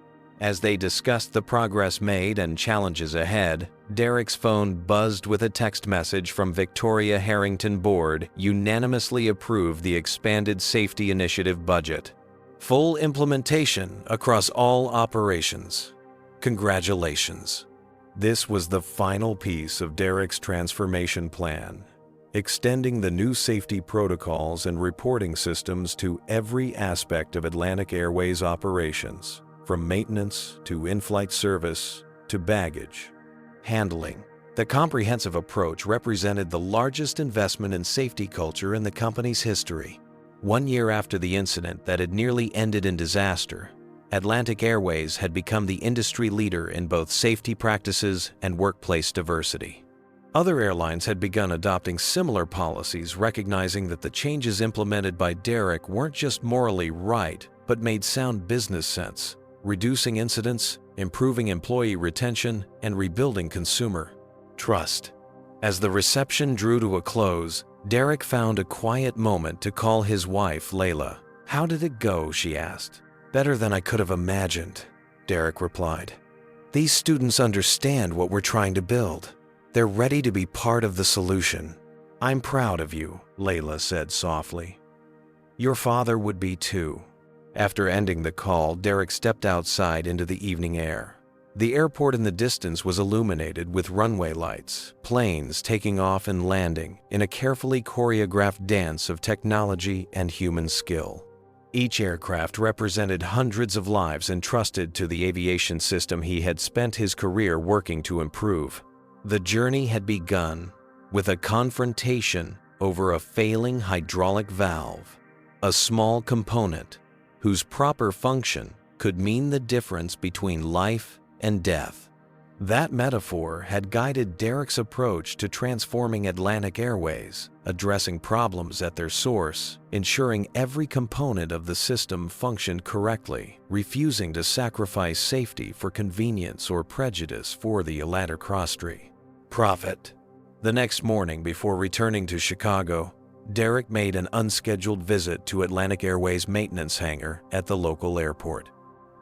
As they discussed the progress made and challenges ahead, Derrick's phone buzzed with a text message from Victoria Harrington Board unanimously approved the expanded safety initiative budget. Full implementation across all operations. Congratulations. This was the final piece of Derrick's transformation plan, extending the new safety protocols and reporting systems to every aspect of Atlantic Airways operations, from maintenance to in-flight service to baggage handling. The comprehensive approach represented the largest investment in safety culture in the company's history. 1 year after the incident that had nearly ended in disaster, Atlantic Airways had become the industry leader in both safety practices and workplace diversity. Other airlines had begun adopting similar policies, recognizing that the changes implemented by Derrick weren't just morally right, but made sound business sense, reducing incidents, improving employee retention, and rebuilding consumer trust. As the reception drew to a close, Derrick found a quiet moment to call his wife, Layla. "How did it go?" she asked. "Better than I could have imagined," Derrick replied. "These students understand what we're trying to build. They're ready to be part of the solution." "I'm proud of you," Layla said softly. "Your father would be too." After ending the call, Derrick stepped outside into the evening air. The airport in the distance was illuminated with runway lights, planes taking off and landing in a carefully choreographed dance of technology and human skill. Each aircraft represented hundreds of lives entrusted to the aviation system he had spent his career working to improve. The journey had begun with a confrontation over a failing hydraulic valve, a small component whose proper function could mean the difference between life and death. That metaphor had guided Derrick's approach to transforming Atlantic Airways, addressing problems at their source, ensuring every component of the system functioned correctly, refusing to sacrifice safety for convenience or prejudice for the Atlantic profit. The next morning, before returning to Chicago, Derrick made an unscheduled visit to Atlantic Airways' maintenance hangar at the local airport.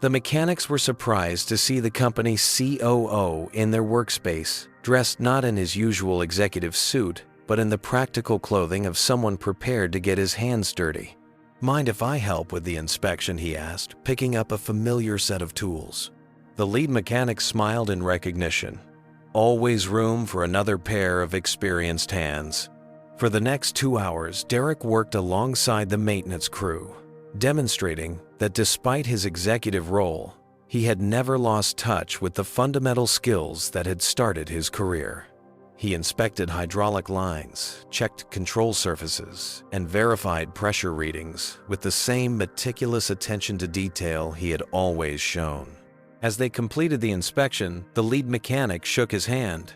The mechanics were surprised to see the company's COO in their workspace, dressed not in his usual executive suit, but in the practical clothing of someone prepared to get his hands dirty. "Mind if I help with the inspection?" he asked, picking up a familiar set of tools. The lead mechanic smiled in recognition. Always room for another pair of experienced hands. For the next 2 hours, Derrick worked alongside the maintenance crew, demonstrating that despite his executive role, he had never lost touch with the fundamental skills that had started his career. He inspected hydraulic lines, checked control surfaces, and verified pressure readings with the same meticulous attention to detail he had always shown. As they completed the inspection, the lead mechanic shook his hand.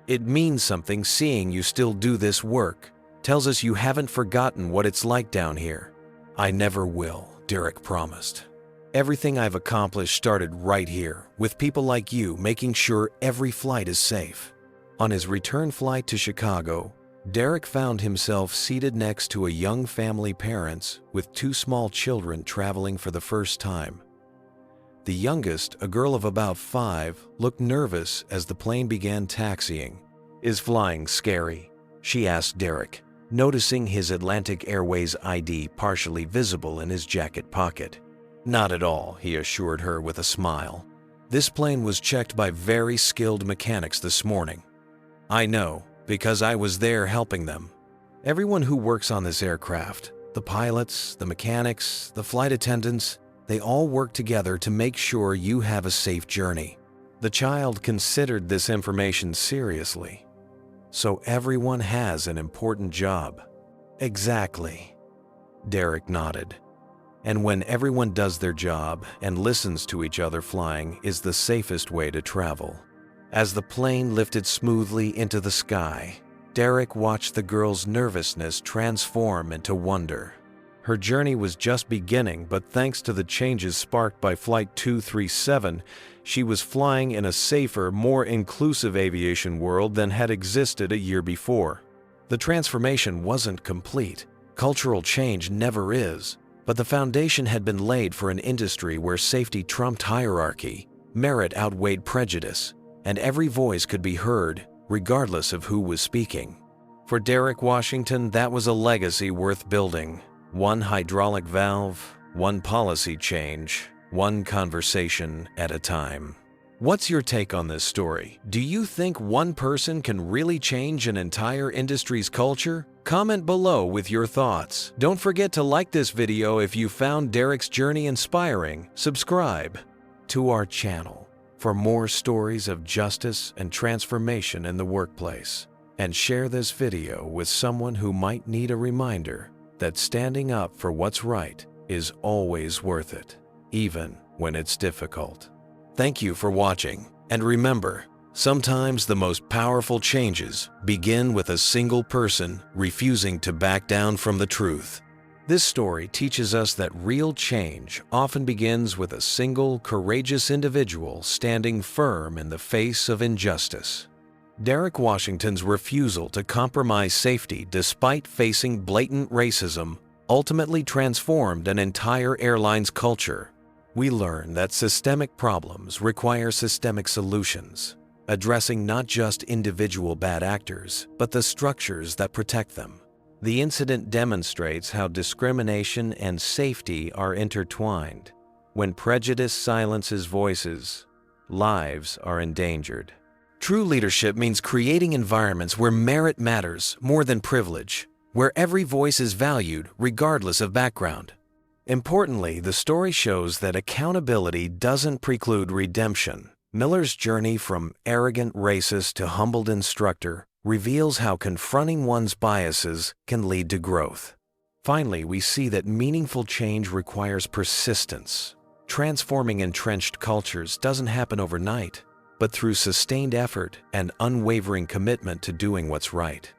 "It means something seeing you still do this work. Tells us you haven't forgotten what it's like down here." "I never will," Derrick promised. "Everything I've accomplished started right here, with people like you making sure every flight is safe." On his return flight to Chicago, Derrick found himself seated next to a young family parents with 2 small children traveling for the first time. The youngest, a girl of about 5, looked nervous as the plane began taxiing. "Is flying scary?" she asked Derrick, noticing his Atlantic Airways ID partially visible in his jacket pocket. "Not at all," he assured her with a smile. "This plane was checked by very skilled mechanics this morning." "I know. because I was there helping them. Everyone who works on this aircraft, the pilots, the mechanics, the flight attendants, they all work together to make sure you have a safe journey. The child considered this information seriously. So everyone has an important job. Exactly. Derrick nodded. And when everyone does their job and listens to each other, flying is the safest way to travel. As the plane lifted smoothly into the sky, Derrick watched the girl's nervousness transform into wonder. Her journey was just beginning, but thanks to the changes sparked by Flight 237, she was flying in a safer, more inclusive aviation world than had existed a year before. The transformation wasn't complete. Cultural change never is. But the foundation had been laid for an industry where safety trumped hierarchy, merit outweighed prejudice, and every voice could be heard, regardless of who was speaking. For Derrick Washington, that was a legacy worth building. One hydraulic valve, one policy change, one conversation at a time. What's your take on this story? Do you think one person can really change an entire industry's culture? Comment below with your thoughts. Don't forget to like this video if you found Derrick's journey inspiring. Subscribe to our channel for more stories of justice and transformation in the workplace. And share this video with someone who might need a reminder that standing up for what's right is always worth it, even when it's difficult. Thank you for watching, and remember, sometimes the most powerful changes begin with a single person refusing to back down from the truth. This story teaches us that real change often begins with a single, courageous individual standing firm in the face of injustice. Derrick Washington's refusal to compromise safety despite facing blatant racism ultimately transformed an entire airline's culture. We learn that systemic problems require systemic solutions, addressing not just individual bad actors, but the structures that protect them. The incident demonstrates how discrimination and safety are intertwined. When prejudice silences voices, lives are endangered. True leadership means creating environments where merit matters more than privilege, where every voice is valued regardless of background. Importantly, the story shows that accountability doesn't preclude redemption. Miller's journey from arrogant racist to humbled instructor reveals how confronting one's biases can lead to growth. Finally, we see that meaningful change requires persistence. Transforming entrenched cultures doesn't happen overnight, but through sustained effort and unwavering commitment to doing what's right.